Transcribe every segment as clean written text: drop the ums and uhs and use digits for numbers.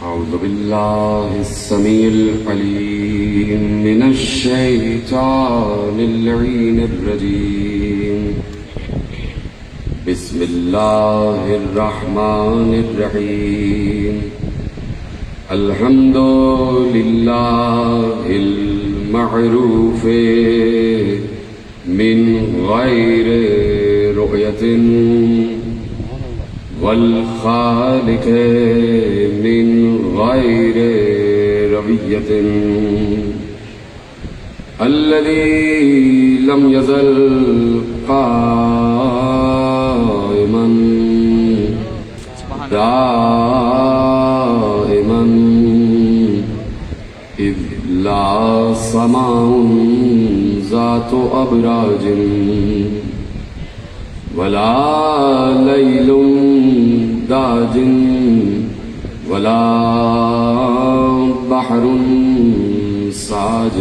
أعوذ بالله السميع العليم من الشيطان اللعين الرجيم. بسم الله الرحمن الرحيم. الحمد لله المعروف من غير رؤية والخالق من غير ربية الذي لم يزل قائما دائما إذ لا سماء ذات أبراج ولا ليل داج ولا بحر ساج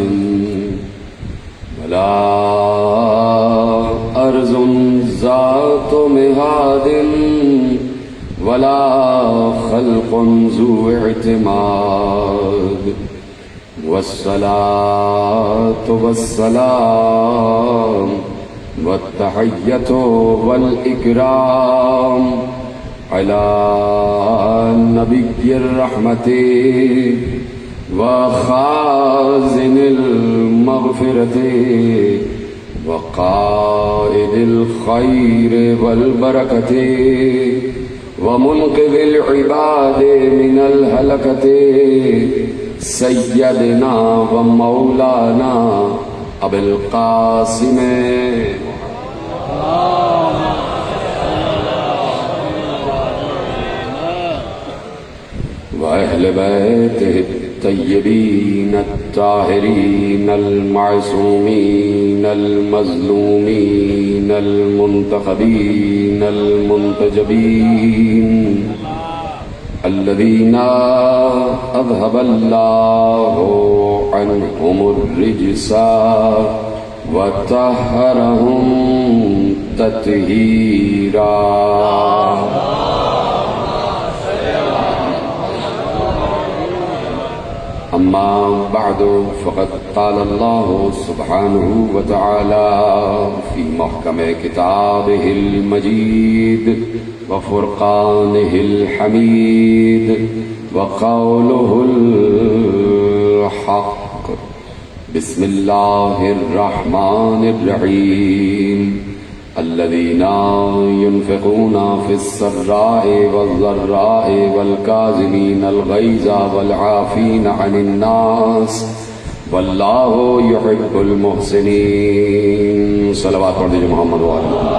ولا أرض ذات مهاد ولا خلق ذو اعتماد والصلاة والسلام والتحية والإكرام على نبي الرحمة وخازن المغفرة وقائد الخير والبركة ومنقذ العباد من الهلكة سيدنا ومولانا أبي القاسم وأهل بيته الطيبين الطاهرين المعصومين المظلومين المنتخبين المنتجبين الذين أذهب الله عنهم الرجس وطهرهم تطهيرا. أما بعد فقد قال الله سبحانه وتعالى في محكم كتابه المجيد وفرقانه الحميد وقوله الحق. بسم الله الرحمن الرحيم. الذين ينفقون في السراء والضراء والكاظمين الغيظ والعافين عن الناس والله يحب المحسنين. صلوات پڑھ دیجئے محمد وعلى محمد.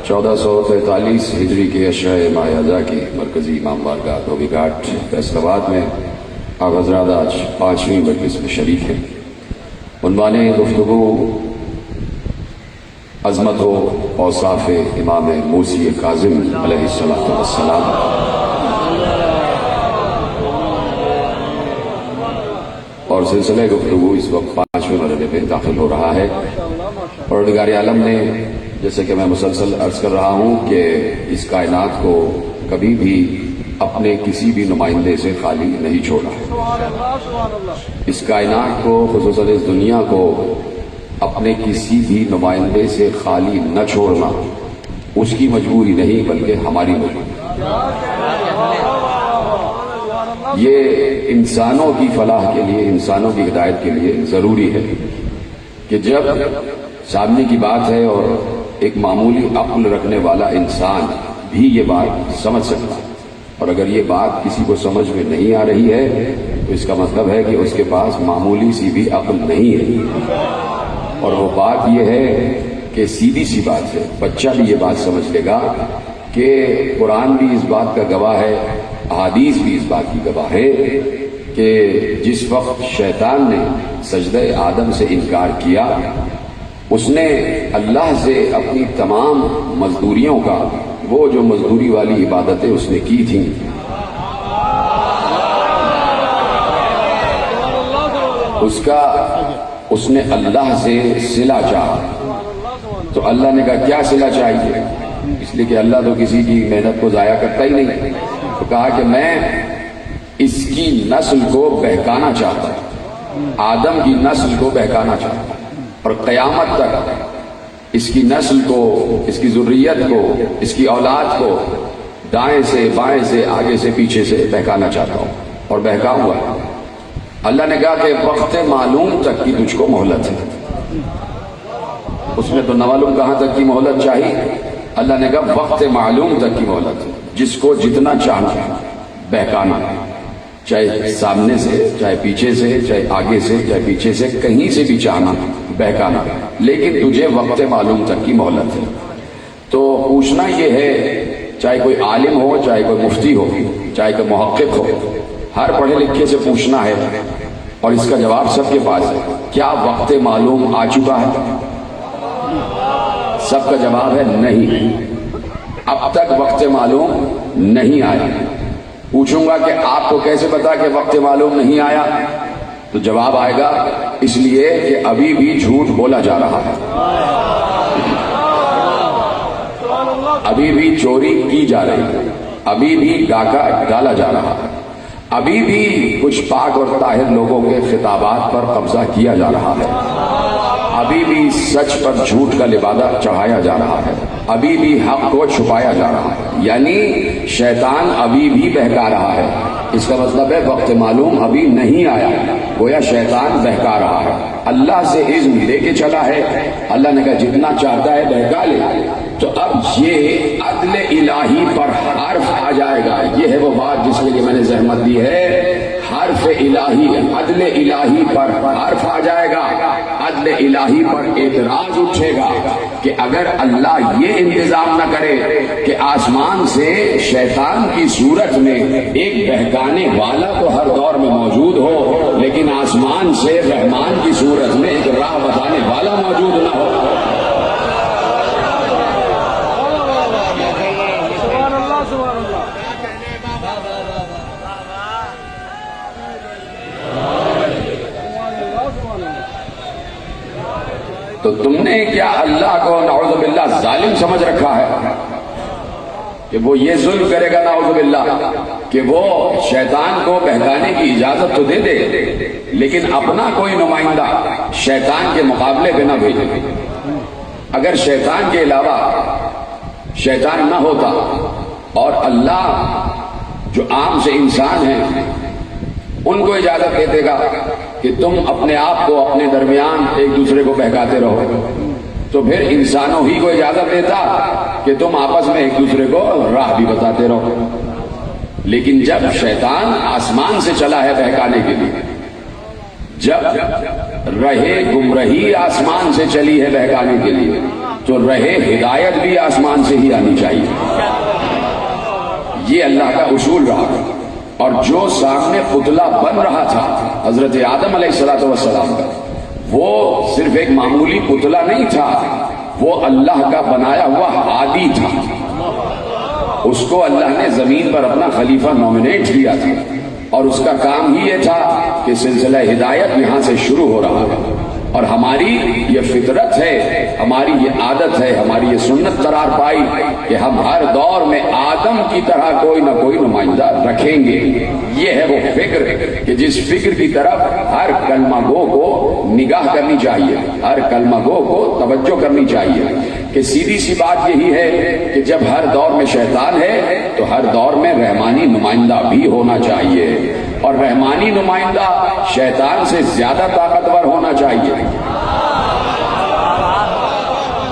1443 ہجری کے اشرۂ ماہ اعضاء کی مرکزی امام بارگاہ دھوبی گھاٹ فیصل آباد میں آپ حضرات آج 5ویں مجلس میں شریک ہیں. عنوان گفتگو عظمت و اوصاف امام موسی کاظم علیہ السلام. اور سلسلہ گفتگو اس وقت 5ویں مرحلے میں داخل ہو رہا ہے. پروردگار عالم نے جیسے کہ میں مسلسل عرض کر رہا ہوں کہ اس کائنات کو کبھی بھی اپنے کسی بھی نمائندے سے خالی نہیں چھوڑا. اس کائنات کو خصوصاً اس دنیا کو اپنے کسی بھی نمائندے سے خالی نہ چھوڑنا اس کی مجبوری نہیں بلکہ ہماری مجبوری. یہ انسانوں کی فلاح کے لیے، انسانوں کی ہدایت کے لیے ضروری ہے کہ جب سامنے کی بات ہے اور ایک معمولی عقل رکھنے والا انسان بھی یہ بات سمجھ سکتا ہے، اور اگر یہ بات کسی کو سمجھ میں نہیں آ رہی ہے تو اس کا مطلب ہے کہ اس کے پاس معمولی سی بھی عقل نہیں ہے. اور وہ بات یہ ہے کہ سیدھی سی بات ہے، بچہ بھی یہ بات سمجھ لے گا کہ قرآن بھی اس بات کا گواہ ہے، احادیث بھی اس بات کی گواہ ہے کہ جس وقت شیطان نے سجدہ آدم سے انکار کیا، اس نے اللہ سے اپنی تمام مزدوریوں کا، وہ جو مزدوری والی عبادتیں اس نے کی تھیں، اس نے اللہ سے صلہ چاہا۔ تو اللہ نے کہا کیا صلہ چاہیے؟ اس لیے کہ اللہ تو کسی کی محنت کو ضائع کرتا ہی نہیں، تو کہا کہ میں اس کی نسل کو بہکانا چاہتا ہوں، آدم کی نسل کو بہکانا چاہتا ہوں، اور قیامت تک اس کی نسل کو، اس کی ذریت کو، اس کی اولاد کو دائیں سے بائیں سے آگے سے پیچھے سے بہکانا چاہتا ہوں، اور بہکاؤں گا۔ اللہ نے کہا کہ وقت معلوم تک کی تجھ کو مہلت ہے۔ اس میں تو نہ معلوم کہاں تک کی مہلت چاہیے، اللہ نے کہا وقت معلوم تک کی مہلت ہے، جس کو جتنا چاہنا بہکانا، چاہے سامنے سے، چاہے پیچھے سے، چاہے آگے سے، چاہے پیچھے سے، کہیں سے بھی چاہنا بہکانا، لیکن تجھے وقت معلوم تک کی مہلت ہے۔ تو پوچھنا یہ ہے، چاہے کوئی عالم ہو، چاہے کوئی مفتی ہو، چاہے کوئی محقق ہو، ہر پڑھے لکھے سے پوچھنا ہے، اور اس کا جواب سب کے پاس ہے، کیا وقت معلوم آ چکا ہے؟ سب کا جواب ہے نہیں، اب تک وقت معلوم نہیں آیا۔ پوچھوں گا کہ آپ کو کیسے پتا کہ وقت معلوم نہیں آیا؟ تو جواب آئے گا اس لیے کہ ابھی بھی جھوٹ بولا جا رہا ہے، ابھی بھی چوری کی جا رہی ہے، ابھی بھی ڈاکہ ڈالا جا رہا ہے، ابھی بھی کچھ پاک اور طاہر لوگوں کے خطابات پر قبضہ کیا جا رہا ہے، ابھی بھی سچ پر جھوٹ کا لبادہ چڑھایا جا رہا ہے، ابھی بھی حق کو چھپایا جا رہا ہے، یعنی شیطان ابھی بھی بہکا رہا ہے۔ اس کا مطلب ہے وقت معلوم ابھی نہیں آیا، گویا شیطان بہکا رہا ہے، اللہ سے اذن لے کے چلا ہے، اللہ نے کہا جتنا چاہتا ہے بہکا لے۔ تو اب یہ عدل الہی پر حرف آ جائے گا، یہ ہے وہ بات جس کے لیے میں نے زحمت دی ہے، حرف الہی، عدل الہی پر حرف آ جائے گا، عدل الہی پر اعتراض اٹھے گا کہ اگر اللہ یہ انتظام نہ کرے کہ آسمان سے شیطان کی صورت میں ایک بہکانے والا تو ہر دور میں موجود ہو، لیکن آسمان سے رحمان کی صورت میں ایک راہ بتانے والا موجود نہ ہو۔ تو تم نے کیا اللہ کو نعوذ باللہ ظالم سمجھ رکھا ہے کہ وہ یہ ظلم کرے گا نعوذ باللہ کہ وہ شیطان کو بہکانے کی اجازت تو دے دے لیکن اپنا کوئی نمائندہ شیطان کے مقابلے پہ نہ بھیجے؟ اگر شیطان کے علاوہ شیطان نہ ہوتا اور اللہ جو عام سے انسان ہیں ان کو اجازت دے دے گا کہ تم اپنے آپ کو اپنے درمیان ایک دوسرے کو بہکاتے رہو، تو پھر انسانوں ہی کو اجازت دیتا کہ تم آپس میں ایک دوسرے کو راہ بھی بتاتے رہو۔ لیکن جب شیطان آسمان سے چلا ہے بہکانے کے لیے، جب رہے گمراہی آسمان سے چلی ہے بہکانے کے لیے، تو رہے ہدایت بھی آسمان سے ہی آنی چاہیے۔ یہ اللہ کا اصول رہا۔ اور جو سامنے پتلا بن رہا تھا حضرت آدم علیہ السلام کا، وہ صرف ایک معمولی پتلا نہیں تھا، وہ اللہ کا بنایا ہوا ہادی تھا۔ اس کو اللہ نے زمین پر اپنا خلیفہ نومینیٹ کیا تھا، اور اس کا کام ہی یہ تھا کہ سلسلہ ہدایت یہاں سے شروع ہو رہا ہے۔ اور ہماری یہ فطرت ہے، ہماری یہ عادت ہے، ہماری یہ سنت قرار پائی کہ ہم ہر دور میں آدم کی طرح کوئی نہ کوئی نمائندہ رکھیں گے۔ یہ ہے وہ فکر کہ جس فکر کی طرف ہر کلمہ گو کو نگاہ کرنی چاہیے، ہر کلمہ گو کو توجہ کرنی چاہیے کہ سیدھی سی بات یہی ہے کہ جب ہر دور میں شیطان ہے تو ہر دور میں رحمانی نمائندہ بھی ہونا چاہیے، اور رحمانی نمائندہ شیطان سے زیادہ طاقتور ہونا چاہیے،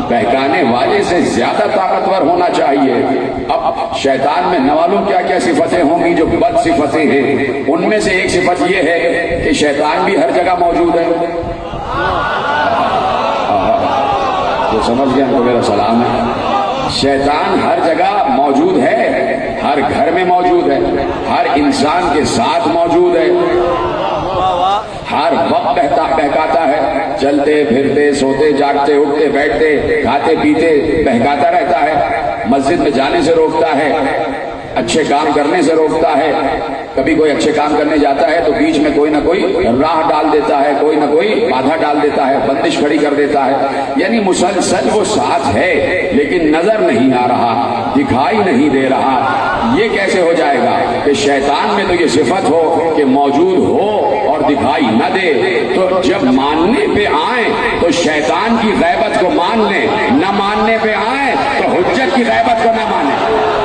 بہکانے والے سے زیادہ طاقتور ہونا چاہیے۔ اب شیطان میں نہ معلوم کیا کیا صفتیں ہوں گی جو بد صفتیں ہیں، ان میں سے ایک صفت یہ ہے کہ شیطان بھی ہر جگہ موجود ہے۔ جو سمجھ گیا ان کو میرا سلام ہے۔ شیطان ہر جگہ موجود ہے، ہر گھر میں موجود ہے، ہر انسان کے ساتھ موجود ہے، ہر وقت بہکاتا ہے، چلتے پھرتے سوتے جاگتے اٹھتے بیٹھتے کھاتے پیتے بہکاتا رہتا ہے، مسجد میں جانے سے روکتا ہے، اچھے کام کرنے سے روکتا ہے، کبھی کوئی اچھے کام کرنے جاتا ہے تو بیچ میں کوئی نہ کوئی راہ ڈال دیتا ہے، کوئی نہ کوئی بادھا ڈال دیتا ہے، بندش کھڑی کر دیتا ہے، یعنی مسلسل وہ ساتھ ہے لیکن نظر نہیں آ رہا، دکھائی نہیں دے رہا۔ یہ کیسے ہو جائے گا کہ شیطان میں تو یہ صفت ہو کہ موجود ہو اور دکھائی نہ دے، تو جب ماننے پہ آئیں تو شیطان کی غیبت کو مان لیں، نہ ماننے پہ آئیں تو حجت کی غیبت کو نہ مانیں۔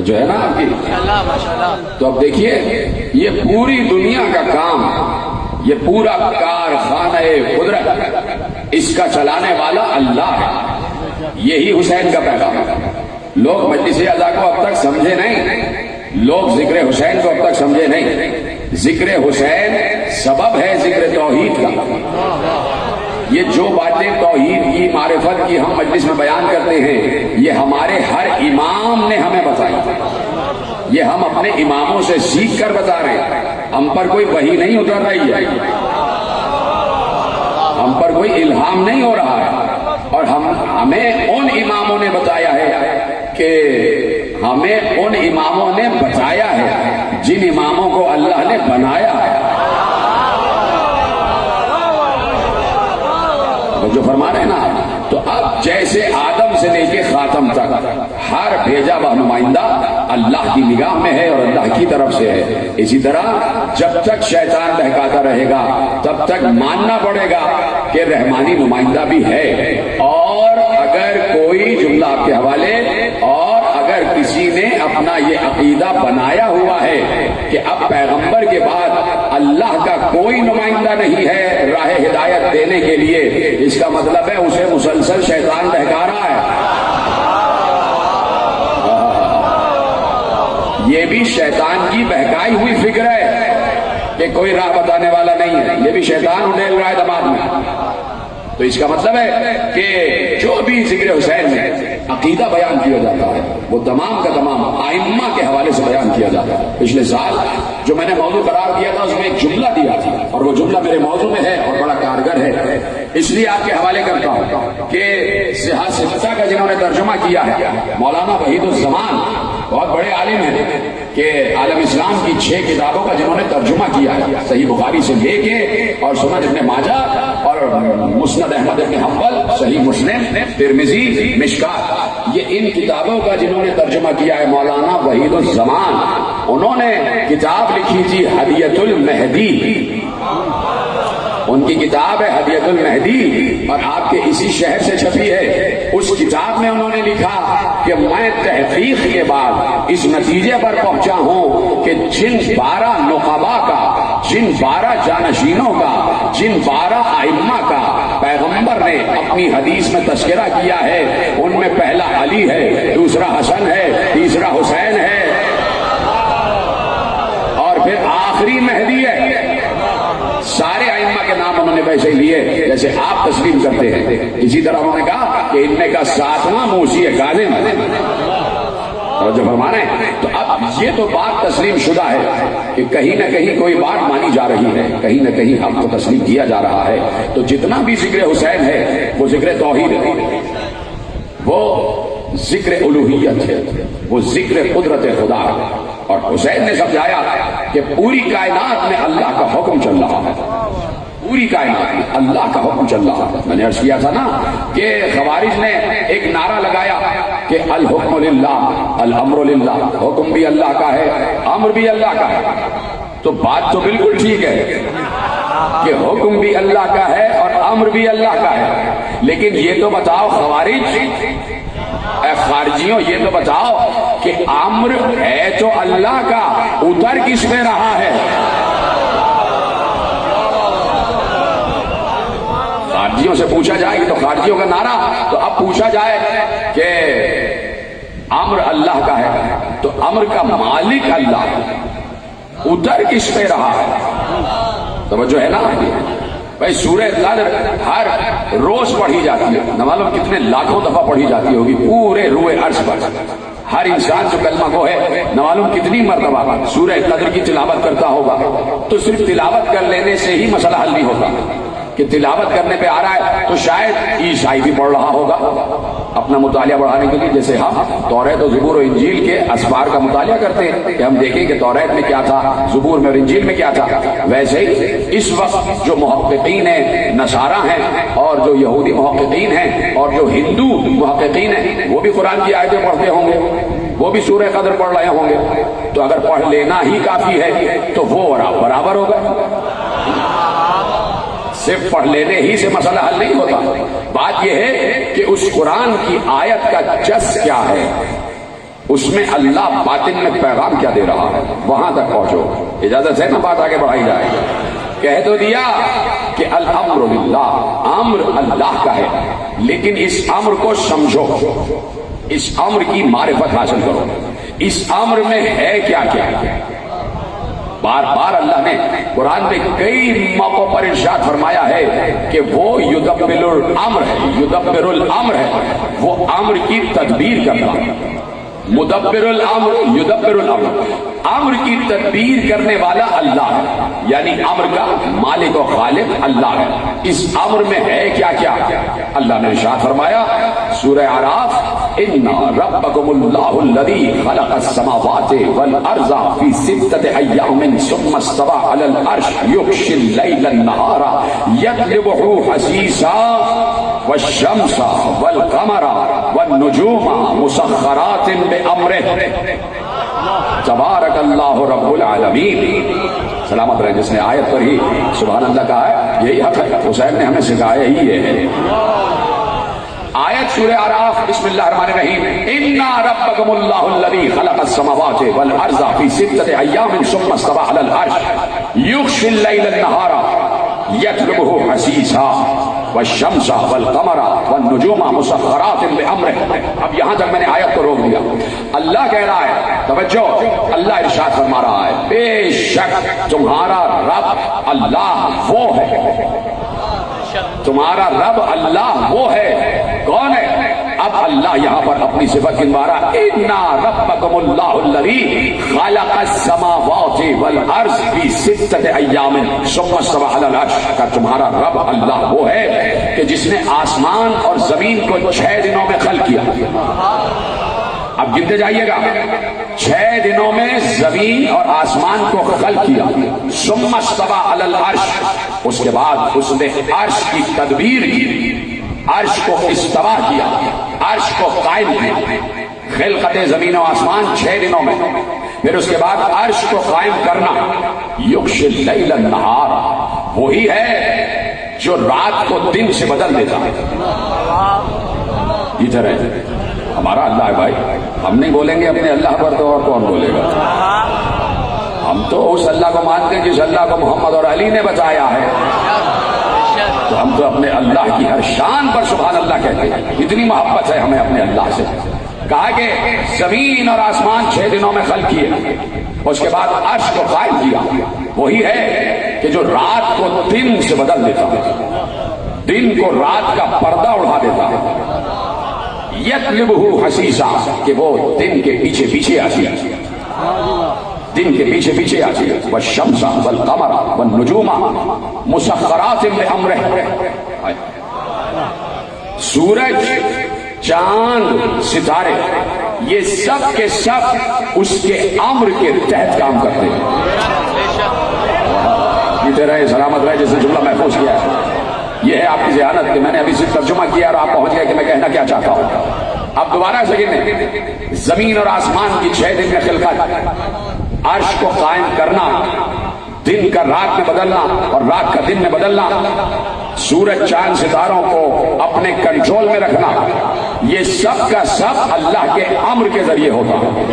جو ہے نا آپ کی، تو اب دیکھیے یہ پوری دنیا کا کام، یہ پورا کارخانہ قدرت، اس کا چلانے والا اللہ ہے۔ یہی حسین کا پیغام ہے۔ لوگ مجلس اعلیٰ کو اب تک سمجھے نہیں، لوگ ذکر حسین کو اب تک سمجھے نہیں۔ ذکر حسین سبب ہے ذکر توحید کا۔ یہ جو باتیں توحید کی، معرفت کی ہم مجلس میں بیان کرتے ہیں، یہ ہمارے ہر امام نے ہمیں بتائی، یہ ہم اپنے اماموں سے سیکھ کر بتا رہے ہیں۔ ہم پر کوئی وحی نہیں اتر رہی ہے، ہم پر کوئی الہام نہیں ہو رہا ہے، اور ہمیں ان اماموں نے بتایا ہے کہ ہمیں ان اماموں نے بتایا ہے جن اماموں کو اللہ نے بنایا ہے۔ جو فرما رہے ہیں نا، تو اب جیسے آدم سے لے کے خاتم تک ہر بھیجا ہوا نمائندہ اللہ کی نگاہ میں ہے اور اللہ کی طرف سے ہے، اسی طرح جب تک شیطان بہکاتا رہے گا تب تک ماننا پڑے گا کہ رحمانی نمائندہ بھی ہے۔ اور اگر کوئی جملہ آپ کے حوالے، اور اگر کسی نے اپنا یہ عقیدہ بنایا ہوا ہے کہ اب پیغمبر کے بعد اللہ کا کوئی نمائندہ نہیں ہے راہ ہدایت دینے کے لیے، اس کا مطلب ہے اسے مسلسل شیطان بہکا رہا ہے۔ یہ بھی شیطان کی بہکائی ہوئی فکر ہے کہ کوئی راہ بتانے والا نہیں ہے، یہ بھی شیطان اڈیل رہا ہے دماغ میں۔ تو اس کا مطلب ہے کہ جو بھی ذکر حسین میں عقیدہ بیان کیا جاتا ہے وہ تمام کا تمام ائمہ کے حوالے سے بیان کیا جاتا ہے۔ پچھلے سال جو میں نے موضوع قرار دیا تھا اس میں ایک جملہ دیا تھا، اور وہ جملہ میرے موضوع میں ہے اور بڑا کارگر ہے، اس لیے آپ کے حوالے کرتا ہوں کہ صحاح ستہ کا جنہوں نے ترجمہ کیا ہے مولانا وحید الزمان، بہت بڑے عالم ہیں کہ عالم اسلام کی 6 کتابوں کا جنہوں نے ترجمہ کیا ہے، صحیح بخاری سے لے کے اور سنن ابن ماجہ اور مسند احمد بن حنبل، صحیح مسلم، ترمذی، مشکات، یہ ان کتابوں کا جنہوں نے ترجمہ کیا ہے مولانا وحید الزمان۔ انہوں نے کتاب لکھی تھی ہدیۃ المہدی، ان کی کتاب ہے ہدیۃ المہدی، اور آپ کے اسی شہر سے چھپی ہے۔ اس کتاب میں انہوں نے لکھا کہ میں تحقیق کے بعد اس نتیجے پر پہنچا ہوں کہ جن 12 نقبا کا، جن 12 جانشینوں کا، جن 12 ائمہ کا پیغمبر نے اپنی حدیث میں تذکرہ کیا ہے، ان میں پہلا علی ہے، دوسرا حسن ہے، تیسرا حسین ہے، اور پھر آخری مہدی ہے۔ سارے ائمہ کے نام انہوں نے ویسے ہی لیے جیسے آپ تسلیم کرتے ہیں۔ اسی طرح انہوں نے کہا کہ ان میں کا 7واں موسی کاظم ہے، اور جو فرما رہے ہیں، تو اب یہ تو بات تسلیم شدہ ہے کہ کہیں نہ کہیں کوئی بات مانی جا رہی ہے، کہیں نہ کہیں ہم کو تسلیم کیا جا رہا ہے۔ تو جتنا بھی ذکر حسین ہے وہ ذکر توحید ہے، وہ ذکر الوہیت ہے، وہ ذکر قدرت خدا ہے۔ اور حسین نے سمجھایا کہ پوری کائنات میں اللہ کا حکم چل رہا ہے، پوری کائنات میں اللہ کا حکم چل رہا ہے۔ میں نے عرض کیا تھا نا کہ خوارج نے ایک نعرہ لگایا کہ الحکم للہ الامر للہ، حکم بھی اللہ کا ہے، امر بھی اللہ کا ہے۔ تو بات تو بالکل ٹھیک ہے کہ حکم بھی اللہ کا ہے اور امر بھی اللہ کا ہے، لیکن یہ تو بتاؤ خوارج، اے خارجیوں، یہ تو بتاؤ کہ امر ہے تو اللہ کا، اتر کس میں رہا ہے؟ خارجیوں سے پوچھا جائے کہ تو خارجیوں کا نعرہ، تو اب پوچھا جائے کہ امر اللہ کا ہے تو امر کا مالک اللہ ہے، اتر کس پہ رہا ہے؟ توجہ ہے نا بھائی؟ سورہ قدر ہر روز پڑھی جاتی ہے، نہ معلوم کتنے لاکھوں دفعہ پڑھی جاتی ہوگی پورے روئے عرش پر۔ ہر انسان جو کلمہ گو ہے نہ معلوم کتنی مرتبہ سورہ قدر کی تلاوت کرتا ہوگا، تو صرف تلاوت کر لینے سے ہی مسئلہ حل نہیں ہوتا کہ تلاوت کرنے پہ آ رہا ہے تو شاید عیسائی بھی پڑھ رہا ہوگا اپنا مطالعہ بڑھانے کے لیے، جیسے ہم توریت و زبور و انجیل کے اسفار کا مطالعہ کرتے ہیں کہ ہم دیکھیں کہ توریت میں کیا تھا، زبور میں اور انجیل میں کیا تھا۔ ویسے ہی اس وقت جو محققین ہیں نصارہ ہیں اور جو یہودی محققین ہیں اور جو ہندو محققین ہیں وہ بھی قرآن کی آیتیں پڑھتے ہوں گے، وہ بھی سورہ قدر پڑھ رہے ہوں گے، تو اگر پڑھ لینا ہی کافی ہے تو وہ برابر ہوگا۔ صرف پڑھ لینے ہی سے مسئلہ حل نہیں ہوتا، بات یہ ہے کہ اس قرآن کی آیت کا جس کیا ہے، اس میں اللہ باطن میں پیغام کیا دے رہا ہے، وہاں تک پہنچو۔ اجازت ہے نا بات آگے بڑھائی جائے؟ کہہ تو دیا کہ الامر للہ، امر اللہ کا ہے، لیکن اس امر کو سمجھو، اس امر کی معرفت حاصل کرو، اس امر میں ہے کیا کیا۔ بار بار اللہ نے قرآن میں کئی موقعوں پر ارشاد فرمایا ہے کہ وہ یدبر الامر ہے، یدبر الامر ہے، وہ امر کی تدبیر کرتا ہے۔ مدبر الامر، یدبر الامر، امر کی تدبیر کرنے والا اللہ ہے، یعنی امر کا مالک و خالق اللہ ہے۔ اس امر میں ہے کیا کیا؟ اللہ نے ارشاد فرمایا سورہ اعراف، ان ربکم اللہ الذی خلق السماوات والارض فی ستۃ ایام ثم استوى علی العرش یغشی اللیل النہار یطلبہ حثیثا والشمس والقمر والنجوم مسخرات بامرہ تبارک اللہ رب العالمین۔ سلامت رہے جس نے آیت پر ہی سبحان اللہ کہا ہے، یہی حق ہے، حسین نے ہمیں سکھایا ہی ہے۔ آیت سورہ اعراف، بسم اللہ الرحمن الرحیم، انا ربکم اللہ الذی خلق السماوات والارض فی ستۃ ایام ثم استوى علی العرش یغشی اللیل النہار یطلبہ حثیثا والشمس والقمر والنجوم مسخرات بامرہ۔ اب یہاں تک میں نے آیت کو روک دیا۔ اللہ کہہ رہا ہے، توجہ، اللہ ارشاد فرما رہا ہے بے شک تمہارا رب اللہ وہ ہے، تمہارا رب اللہ وہ ہے، کون ہے؟ اب اللہ یہاں پر اپنی صفت گنوا رہا ہے، انا ربکم اللہ الذی خلق السماوات والارض فی ستۃ ایام ثم استوى علی العرش۔ کہ تمہارا رب اللہ وہ ہے کہ جس نے آسمان اور زمین کو 6 دنوں میں خلق کیا۔ اب گنتے جائیے گا، 6 دنوں میں زمین اور آسمان کو خلق کیا، ثم استوى علی العرش، اس کے بعد اس نے عرش کی تدبیر کی، عرش کو استوا کیا، عرش کو قائم کیا۔ خلقت زمین و آسمان 6 دنوں میں، پھر اس کے بعد عرش کو قائم کرنا۔ یغشی اللیل النہار، وہی ہے جو رات کو دن سے بدل دیتا ہے۔ ادھر ہے ہمارا اللہ ہے بھائی، ہم نہیں بولیں گے اپنے اللہ پر تو اور کون بولے گا؟ ہم تو اس اللہ کو مانتے ہیں جس اللہ کو محمد اور علی نے بتایا ہے، تو ہم تو اپنے اللہ کی ہر شان پر سبحان اللہ کہتے ہیں، اتنی محبت ہے ہمیں اپنے اللہ سے۔ کہا کہ زمین اور آسمان 6 دنوں میں خلق کیے، اس کے بعد عرش کو قائم کیا، وہی ہے کہ جو رات کو دن سے بدل دیتا ہے، دن کو رات کا پردہ اڑا دیتا ہے۔ یطلبہ حثیثا، کہ وہ دن کے پیچھے پیچھے آتی ہے، دن کے پیچھے پیچھے آتی ہے۔ والشمس والقمر والنجوم مسخرات بامرہ، سورج، چاند، ستارے، یہ سب کے سب اس کے امر کے تحت کام کرتے ہیں۔ جیتے رہے، سلامت رہے، جس نے جملہ محفوظ کیا ہے۔ یہ ہے آپ کی ذہانت کہ میں نے ابھی صرف ترجمہ کیا اور آپ پہنچ گئے کہ میں کہنا کیا چاہتا ہوں۔ اب دوبارہ سے گنے، زمین اور آسمان کی 6 دن میں خلقت، عرش کو قائم کرنا، دن کا رات میں بدلنا اور رات کا دن میں بدلنا، سورج چاند ستاروں کو اپنے کنٹرول میں رکھنا، یہ سب کا سب اللہ کے امر کے ذریعے ہوتا ہے۔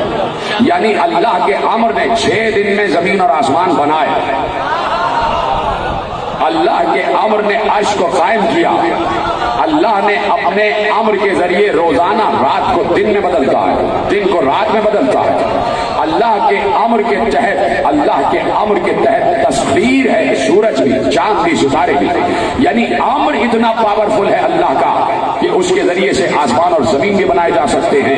یعنی اللہ کے امر نے 6 دن میں زمین اور آسمان بنائے، اللہ کے امر نے عرش کو قائم کیا. اللہ نے اپنے امر کے ذریعے روزانہ رات کو دن میں بدلتا ہے, دن کو رات میں بدلتا ہے. اللہ کے امر کے تحت تسخیر ہے سورج بھی, چاند بھی, ستارے بھی. یعنی امر اتنا پاورفل ہے اللہ کا کہ اس کے ذریعے سے آسمان اور زمین بھی بنائے جا سکتے ہیں,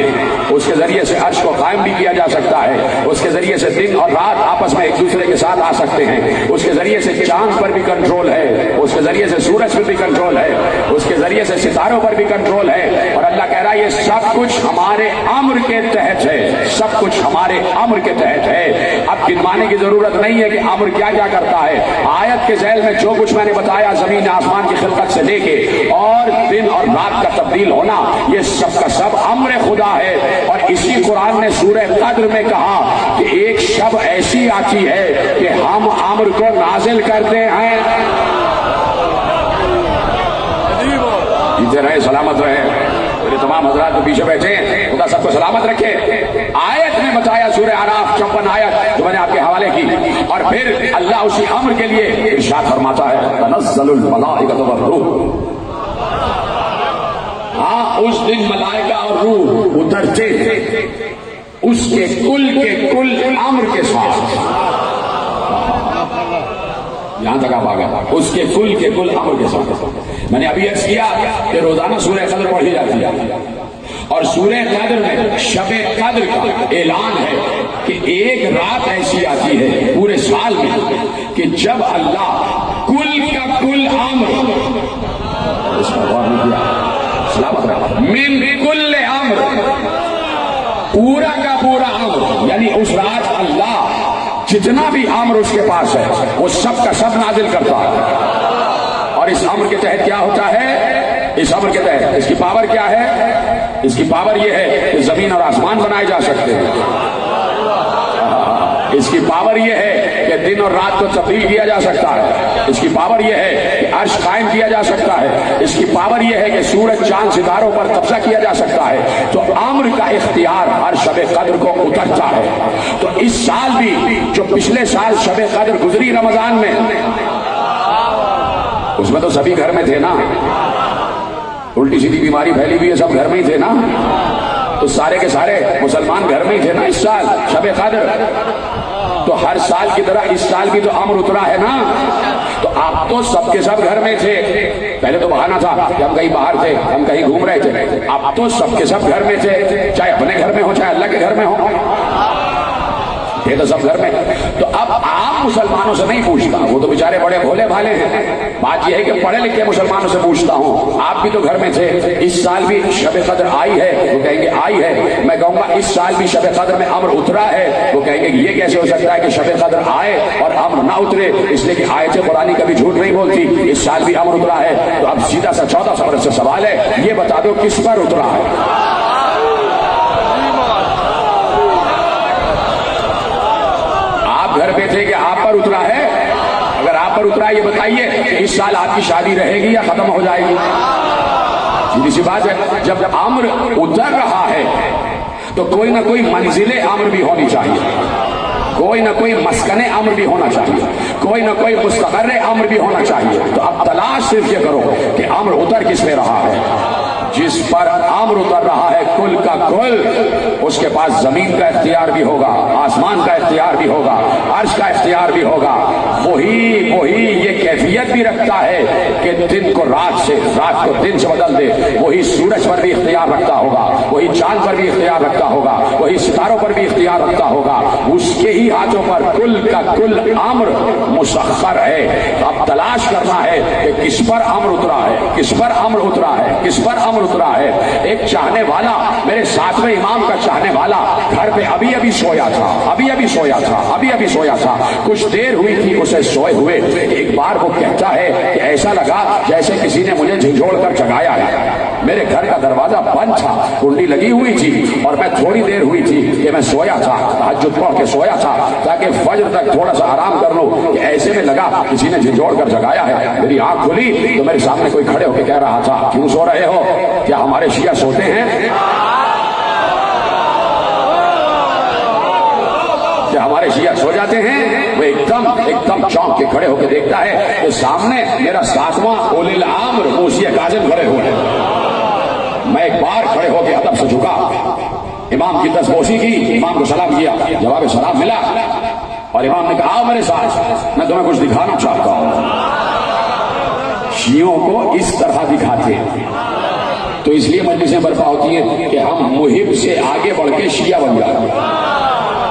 اس کے ذریعے سے عرش کو قائم بھی کیا جا سکتا ہے, اس کے ذریعے سے دن اور رات آپس میں ایک دوسرے کے ساتھ آ سکتے ہیں, اس کے ذریعے سے چاند پر بھی کنٹرول ہے, اس کے ذریعے سے سورج پر بھی کنٹرول ہے, اس کے ذریعے سے ستاروں پر بھی کنٹرول ہے. اور اللہ کہہ رہا ہے یہ سب کچھ ہمارے امر کے تحت ہے, سب کچھ ہمارے امر کے تحت ہے. اب گنوانے کی ضرورت نہیں ہے کہ امر کیا کیا کرتا ہے. آیت کے ذیل میں جو کچھ میں نے بتایا زمین آسمان کی خلقت سے لے کے اور دن اور رات کا تبدیل ہونا, یہ سب کا سب امر خدا ہے. اور اسی قرآن نے سورہ قدر میں کہا کہ ایک شب ایسی آتی ہے کہ ہم امر کو نازل کرتے ہیں. جیتے رہے, سلامت رہے. میرے تمام حضرات جو پیچھے بیٹھے ہیں خدا سب کو سلامت رکھے. آیت میں بتایا سورہ اعراف 56 آیت جو میں نے آپ کے حوالے کی, اور پھر اللہ اسی امر کے لیے ارشاد فرماتا ہے تنزل الملائکۃ والروح. ہاں, اس دن ملائکہ اور روح اترتے ہیں اس کے کل امر کے ساتھ. یہاں تک آپ آ گئے, اس کے کل امر کے ساتھ. میں نے ابھی عرض کیا کہ روزانہ سورہ قدر پڑھی جاتی ہے, اور سورہ قدر میں شب قدر کا اعلان ہے کہ ایک رات ایسی آتی ہے پورے سال میں کہ جب اللہ کل کا کل امر, اس کا غور نہیں کیا, سلامت رہا, من کل امر, پورا کا پورا امر, یعنی اس رات اللہ جتنا بھی امر اس کے پاس ہے وہ سب کا سب نازل کرتا ہے. اور اس امر کے تحت کیا ہوتا ہے, اس امر کے تحت اس کی پاور کیا ہے, اس کی پاور یہ ہے کہ زمین اور آسمان بنائے جا سکتے ہیں. اس کی پاور یہ ہے کہ دن اور رات کو تبدیل کیا جا سکتا ہے. اس کی پاور یہ ہے کہ عرش قائم کیا جا سکتا ہے. اس کی پاور یہ ہے کہ سورج چاند ستاروں پر قبضہ کیا جا سکتا ہے. تو امر کا اختیار ہر شب قدر کو اترتا ہے. تو اس سال بھی جو پچھلے سال شب قدر گزری رمضان میں, اس میں تو سبھی گھر میں تھے نا, الٹی سیدھی بیماری پھیلی ہوئی ہے, سب گھر میں ہی تھے نا, تو سارے کے سارے مسلمان گھر میں ہی تھے نا اس سال شب قدر. تو ہر سال کی طرح اس سال بھی تو امر اترا ہے نا. تو آپ تو سب کے سب گھر میں تھے. پہلے تو بہانا تھا کہ ہم کہیں باہر تھے, ہم کہیں گھوم رہے تھے. آپ تو سب کے سب گھر میں تھے, چاہے اپنے گھر میں ہو چاہے اللہ کے گھر میں ہو, یہ تو سب گھر میں. تو اب عام مسلمانوں سے نہیں پوچھتا, وہ تو بیچارے بڑے بھولے بھالے ہیں. بات یہ ہے کہ پڑھے لکھے مسلمانوں سے پوچھتا ہوں, آپ بھی تو گھر میں تھے, اس سال بھی شب قدر آئی ہے, وہ کہیں گے آئی ہے. میں کہوں گا اس سال بھی شب قدر میں امر اترا ہے, وہ کہیں گے یہ کیسے ہو سکتا ہے کہ شب قدر آئے اور امر نہ اترے, اس لیے کہ آیت قرآنی کبھی جھوٹ نہیں بولتی. اس سال بھی امر اترا ہے. تو اب سیدھا سا 14 برس سے سوال ہے, یہ بتا دو کس پر اترا ہے. گھر پہ تھے کہ آپ پر اترا ہے. اگر آپ پر اترا ہے یہ بتائیے کہ اس سال آپ کی شادی رہے گی یا ختم ہو جائے گی. سیدھی سی بات ہے, جب امر اتر رہا ہے تو کوئی نہ کوئی منزل امر بھی ہونی چاہیے, کوئی نہ کوئی مسکن امر بھی ہونا چاہیے, کوئی نہ کوئی مستقر امر بھی ہونا چاہیے. تو اب تلاش صرف یہ کرو کہ امر اتر کس پہ رہا ہے. جس پر امر اتر رہا ہے کل کا کل, اس کے پاس زمین کا اختیار بھی ہوگا, آسمان کا اختیار بھی ہوگا, عرش کا اختیار بھی ہوگا. وہی یہ کیفیت بھی رکھتا ہے کہ دن کو رات سے, رات کو دن سے بدل دے. وہی سورج پر بھی اختیار رکھتا ہوگا, وہی چاند پر بھی اختیار رکھتا ہوگا, وہی ستاروں پر بھی اختیار رکھتا ہوگا. اس کے ہی ہاتھوں پر کل کا کل امر مسخر ہے. اب تلاش کرنا ہے کہ کس پر امر اترا ہے, کس پر امر اترا ہے, کس پر امر اترا ہے. ایک چاہنے والا, میرے ساتویں امام کا چاہنے والا گھر پہ ابھی سویا تھا, کچھ دیر ہوئی تھی اسے سوئے ہوئے. ایک بار وہ کہتا ہے کہ ایسا لگا جیسے کسی نے مجھے جھنجھوڑ کر جگایا ہے. میرے گھر کا دروازہ بند تھا, کنڈی لگی ہوئی تھی, اور میں تھوڑی دیر ہوئی تھی کہ میں سویا تھا, تہجد پڑھ کے سویا تھا تاکہ فجر تک تھوڑا سا آرام کر لوں. کہ ایسے میں لگا کسی نے جھنجھوڑ کر جگایا ہے. میری آنکھ کھلی تو میرے سامنے کوئی کھڑے ہو کے کہہ رہا تھا, کیوں سو رہے ہو, کیا ہمارے شیعہ سوتے ہیں؟ کہ ہمارے شیعہ سو جاتے ہیں وہ ایک دم چونک کے کھڑے ہو کے دیکھتا ہے کہ سامنے میرا ساتواں اولی الامر موسی کاظم کھڑے ہوئے ہیں. میں ایک بار کھڑے ہو کے ادب سے جھکا، امام کی دستبوسی کی، امام کو سلام کیا، جواب سلام ملا اور امام نے کہا آؤ میرے ساتھ میں تمہیں کچھ دکھانا چاہتا ہوں. شیعوں کو اس طرح دکھاتے ہیں تو اس لیے مجلسیں برپا ہوتی ہیں کہ ہم محب سے آگے بڑھ کے شیعہ بن جاتے ہیں.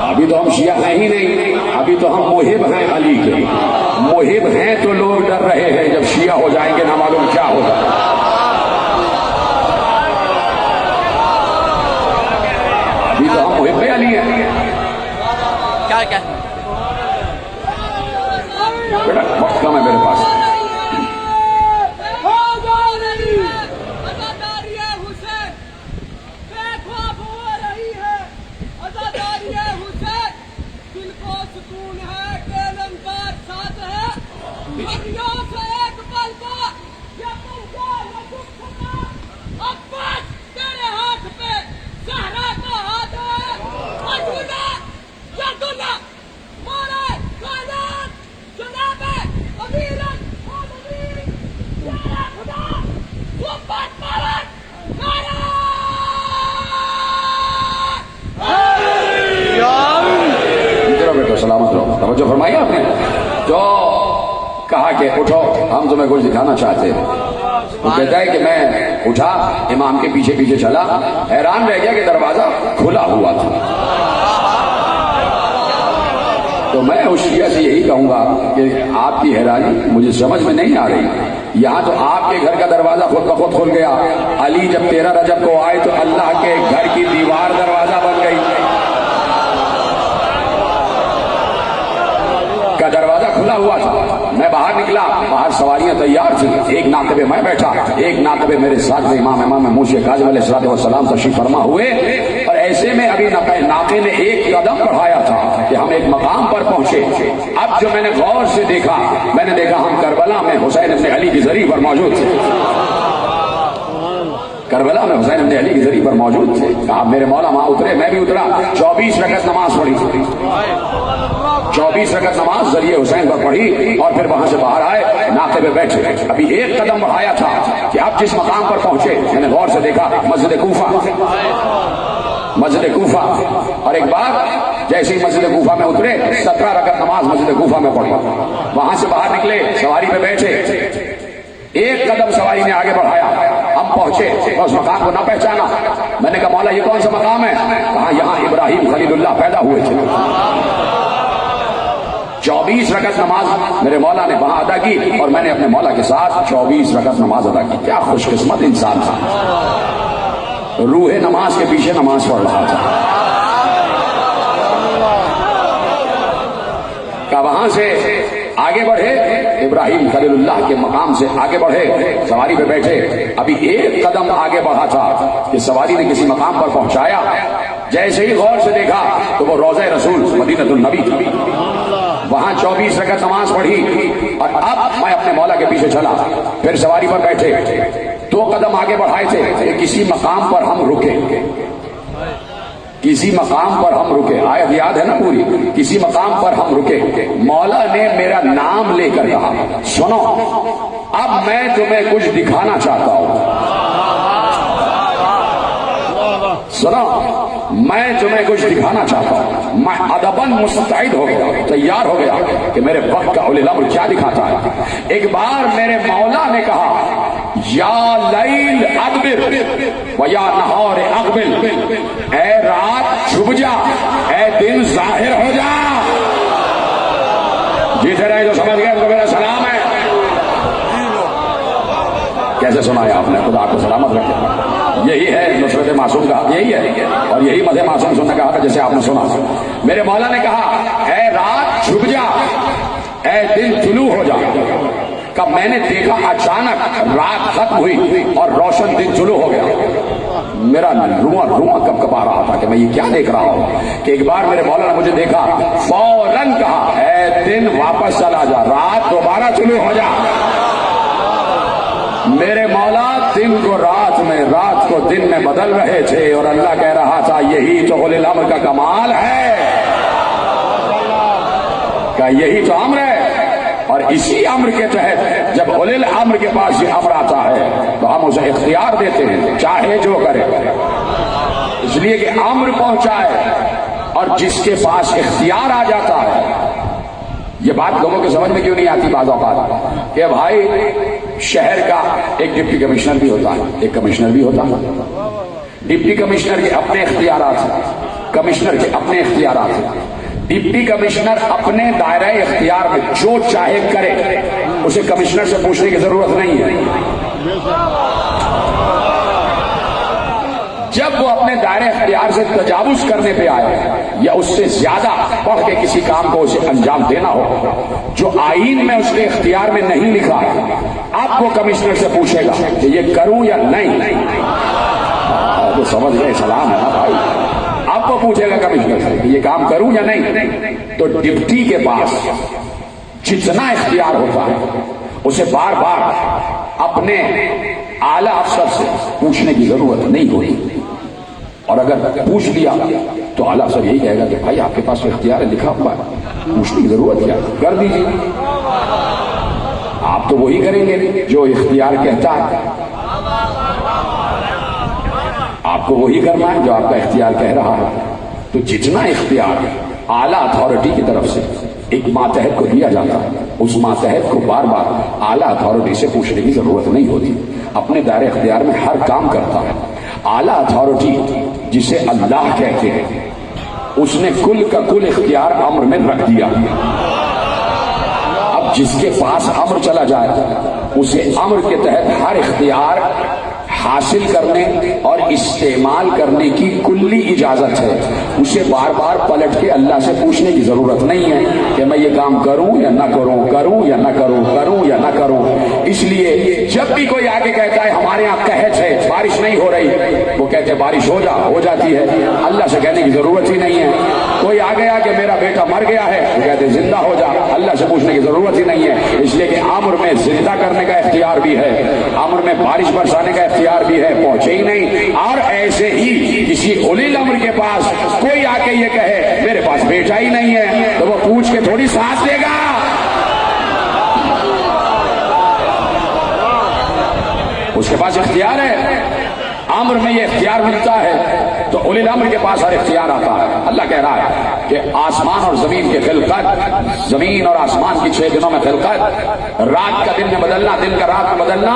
ابھی تو ہم شیعہ ہیں ہی نہیں، ابھی تو ہم محب ہیں علی کے. محب ہیں تو لوگ ڈر رہے ہیں جب شیعہ ہو جائیں گے نہ معلوم کیا ہوگا. ابھی تو ہم محب علی ہیں. کیا بیٹا وقت کم ہے میرے پاس. سلامت رہو. توجہ فرمائی آپ نے جو کہا کہ اٹھو ہم تمہیں کچھ دکھانا چاہتے ہیں. وہ کہتا ہے کہ میں اٹھا امام کے پیچھے پیچھے چلا، حیران رہ گیا کہ دروازہ کھلا ہوا تھا. تو میں اس شیعہ سے یہی کہوں گا کہ آپ کی حیرانی مجھے سمجھ میں نہیں آ رہی. یہاں تو آپ کے گھر کا دروازہ خود بخود کھل گیا. علی جب 13 رجب کو آئے تو اللہ کے گھر کی دیوار دروازہ بن گئی. کا دروازہ کھلا ہوا تھا. میں باہر نکلا، باہر سواریاں تیار تھیں. ایک ناقے پہ میں بیٹھا، ایک ناقے پہ میرے ساتھ امام موسی کاظم علیہ السلام تشریف فرما ہوئے. اور ایسے میں ابھی ناقے نے ایک قدم بڑھایا تھا کہ ہم ایک مقام پر پہنچے. اب جو میں نے غور سے دیکھا، میں نے دیکھا ہم کربلا میں حسین ابن علی کی زری پر موجود تھے. کربلا میں حسین ابن علی کی زری پر موجود تھے. کہا میرے مولا وہاں اترے، میں بھی اترا. 24 رکعت نماز پڑھی، 24 رکعت نماز ذریعے حسین پر پڑھی اور پھر وہاں سے باہر آئے، ناقے پہ بیٹھے. ابھی ایک قدم بڑھایا تھا کہ اب جس مقام پر پہنچے میں نے غور سے دیکھا مسجد کوفہ. مسجد کوفہ. اور ایک بار جیسے ہی مسجد کوفہ میں اترے 17 رکعت نماز مسجد کوفہ میں پڑھی. وہاں سے باہر نکلے، سواری پہ بیٹھے، ایک قدم سواری نے آگے بڑھایا، ہم پہنچے اور اس مقام کو نہ پہچانا. میں نے کہا مولا یہ کون سا مقام ہے؟ کہا یہاں ابراہیم خلیل اللہ پیدا ہوئے تھے. 24 رکعت نماز میرے مولا نے وہاں ادا کی اور میں نے اپنے مولا کے ساتھ 24 رکعت نماز ادا کی. کیا خوش قسمت انسان تھا، روح نماز کے پیچھے نماز پڑھ رہا تھا. کہ وہاں سے آگے بڑھے، ابراہیم خلیل اللہ کے مقام سے آگے بڑھے، سواری پہ بیٹھے. ابھی ایک قدم آگے بڑھا تھا کہ سواری نے کسی مقام پر پہنچایا. جیسے ہی غور سے دیکھا تو وہ روضہ رسول مدینۃ النبی تھی. وہاں 24 رکعت نماز پڑھی اور اب میں اپنے مولا کے پیچھے چلا. پھر سواری پر بیٹھے، 2 قدم آگے بڑھائے تھے کہ کسی مقام پر ہم رکے. کسی مقام پر ہم رکے، آیت یاد ہے نا پوری. کسی مقام پر ہم رکے، مولا نے میرا نام لے کر کہا سنو اب میں تمہیں کچھ دکھانا چاہتا ہوں. سنو میں تمہیں کچھ دکھانا چاہتا ہوں. میں ادباً مستعد ہو گیا، تیار ہو گیا کہ میرے وقت کا اولی الامر کیا دکھاتا ہے. ایک بار میرے مولا نے کہا یا لیل ادبر و یا نہار اقبل، اے رات چھپ جا، اے دن ظاہر ہو جا. جیتے رہے جو سمجھ گئے ان کو میرا سلام ہے. کیسے سنایا آپ نے؟ خدا کو سلامت رکھے. یہی ہے نصرت معصوم کا حق، یہی ہے اور یہی مدح معصوم سننے کا حق ہے جیسے آپ نے سنا. میرے مولا نے کہا اے رات چھپ جا، اے دن طلوع ہو جا. کہ میں نے دیکھا اچانک رات ختم ہوئی اور روشن دن طلوع ہو گیا. میرا رواں کب کپا رہا تھا کہ میں یہ کیا دیکھ رہا ہوں. کہ ایک بار میرے مولا نے مجھے دیکھا، فوراً کہا اے دن واپس چلا جا، رات دوبارہ طلوع ہو جا. میرے مولا دن کو رات میں، رات کو دن میں بدل رہے تھے اور اللہ کہہ رہا تھا یہی تو اولی الامر کا کمال ہے. یہی تو امر ہے، اور اسی امر کے تحت جب اولی الامر کے پاس یہ امر آتا ہے تو ہم اسے اختیار دیتے ہیں چاہے جو کرے، اس لیے کہ امر پہنچا ہے، اور جس کے پاس اختیار آ جاتا ہے. یہ بات لوگوں کے سمجھ میں کیوں نہیں آتی بعض اوقات کہ بھائی شہر کا ایک ڈپٹی کمشنر بھی ہوتا ہے، ایک کمشنر بھی ہوتا ہے. ڈپٹی کمشنر کے اپنے اختیارات ہیں، کمشنر کے اپنے اختیارات ہیں. ڈپٹی کمشنر اپنے دائرہ اختیار میں جو چاہے کرے، اسے کمشنر سے پوچھنے کی ضرورت نہیں ہے. جب وہ اپنے دائرہ اختیار سے تجاوز کرنے پہ آئے یا اس سے زیادہ بڑھ کے کسی کام کو اسے انجام دینا ہو جو آئین میں اس کے اختیار میں نہیں لکھا ہے، آپ وہ کمشنر سے پوچھے گا کہ یہ کروں یا نہیں. تو سمجھ گئے، سلام ہے نا بھائی. آپ کو پوچھے گا کمشنر سے کہ یہ کام کروں یا نہیں. تو ڈپٹی کے پاس جتنا اختیار ہوتا ہے اسے بار بار اپنے اعلیٰ افسر سے پوچھنے کی ضرورت نہیں ہوتی، اور اگر پوچھ لیا تو اعلیٰ افسر یہی کہے گا کہ بھائی آپ کے پاس اختیار ہے، لکھا ہوا ہے، پوچھنے کی ضرورت کیا، کر دیجیے. آپ تو وہی کریں گے جو اختیار کہتا ہے، آپ کو وہی کرنا ہے جو آپ کا اختیار کہہ رہا ہے. تو جتنا اختیار اعلیٰ اتھارٹی کی طرف سے ایک ماتحت کو دیا جاتا ہے، اس ماتحت کو بار بار اعلیٰ اتھارٹی سے پوچھنے کی ضرورت نہیں ہوتی، اپنے دائرہ اختیار میں ہر کام کرتا ہے. اعلیٰ اتھارٹی جسے اللہ کہتے ہیں اس نے کل کا کل اختیار امر میں رکھ دیا. اب جس کے پاس امر چلا جائے اسے امر کے تحت ہر اختیار حاصل کرنے اور استعمال کرنے کی کلی اجازت ہے. اسے بار بار پلٹ کے اللہ سے پوچھنے کی ضرورت نہیں ہے کہ میں یہ کام کروں یا نہ کروں، کروں یا نہ کروں، کروں یا نہ کروں. اس لیے جب بھی کوئی آگے کہتا ہے ہمارے یہاں قحط ہے، بارش نہیں ہو رہی، وہ کہتے ہیں بارش ہو جاتی ہے، اللہ سے کہنے کی ضرورت ہی نہیں ہے. کوئی آ گیا کہ میرا بیٹا مر گیا ہے، وہ کہتے ہیں زندہ ہو جا، اللہ سے پوچھنے کی ضرورت ہی نہیں ہے. اس لیے کہ امر میں زندہ کرنے کا اختیار بھی ہے، امر میں بارش برسانے کا اختیار بھی ہے، پہنچے ہی نہیں. اور ایسے ہی کسی اولی الامر کے پاس کوئی آ کے یہ کہے میرے پاس بیٹا ہی نہیں ہے تو وہ پوچھ کے تھوڑی ساتھ دے گا. اس کے پاس اختیار ہے، امر میں یہ اختیار ملتا ہے تو اولی الامر کے پاس ہر اختیار آتا ہے. اللہ کہہ رہا ہے کہ آسمان اور زمین کی خلقت، زمین اور آسمان کی 6 دنوں میں خلقت، رات کا دن میں بدلنا، دن کا رات میں بدلنا،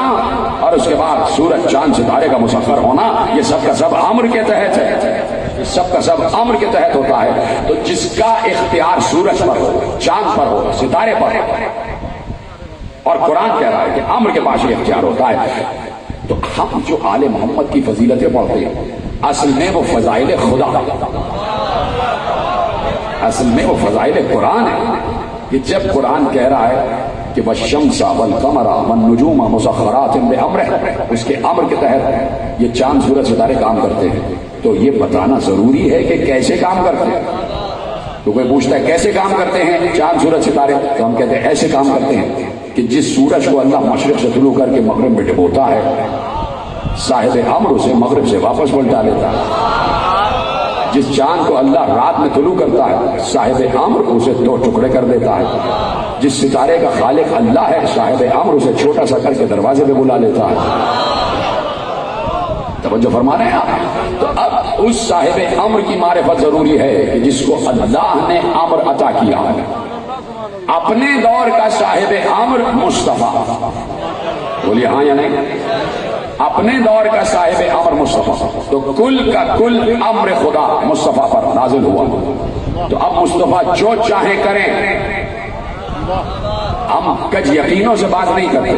اور اس کے بعد سورج چاند ستارے کا مسخر ہونا، یہ سب کا سب امر کے تحت ہے. یہ سب کا سب امر کے تحت ہوتا ہے. تو جس کا اختیار سورج پر ہو، چاند پر ہو، ستارے پر ہو، اور قرآن کہہ رہا ہے کہ امر کے پاس یہ اختیار ہوتا ہے. تو ہم جو آل محمد کی فضیلتیں پڑھتے ہیں اصل میں وہ فضائل خدا، اصل میں وہ فضائل قرآن ہے. کہ جب قرآن کہہ رہا ہے کہ والشمس والقمر والنجوم مسخرات بامرہ، اس کے امر کے تحت یہ چاند سورج ستارے کام کرتے ہیں، تو یہ بتانا ضروری ہے کہ کیسے کام کرتے ہیں. تو کوئی پوچھتا ہے کیسے کام کرتے ہیں چاند سورج ستارے، تو ہم کہتے ہیں ایسے کام کرتے ہیں کہ جس سورج کو اللہ مشرق سے طلوع کر کے مغرب میں ڈبوتا ہے، صاحب امر اسے مغرب سے واپس پلٹا لیتا ہے. جس چاند کو اللہ رات میں طلوع کرتا ہے، صاحب امر اسے 2 ٹکڑے کر دیتا ہے. جس ستارے کا خالق اللہ ہے، صاحب امر اسے چھوٹا سا کر کے دروازے پہ بلا لیتا ہے. توجہ فرما رہے ہیں آپ؟ تو اب اس صاحب امر کی معرفت ضروری ہے کہ جس کو اللہ نے امر عطا کیا ہے. اپنے دور کا صاحب امر مصطفیٰ، بولیے ہاں یا نہیں؟ اپنے دور کا صاحب امر مصطفیٰ، تو کل کا کل امر خدا مصطفیٰ پر نازل ہوا. تو اب مصطفیٰ جو چاہے کریں. ہم کج یقینوں سے بات نہیں کرتے،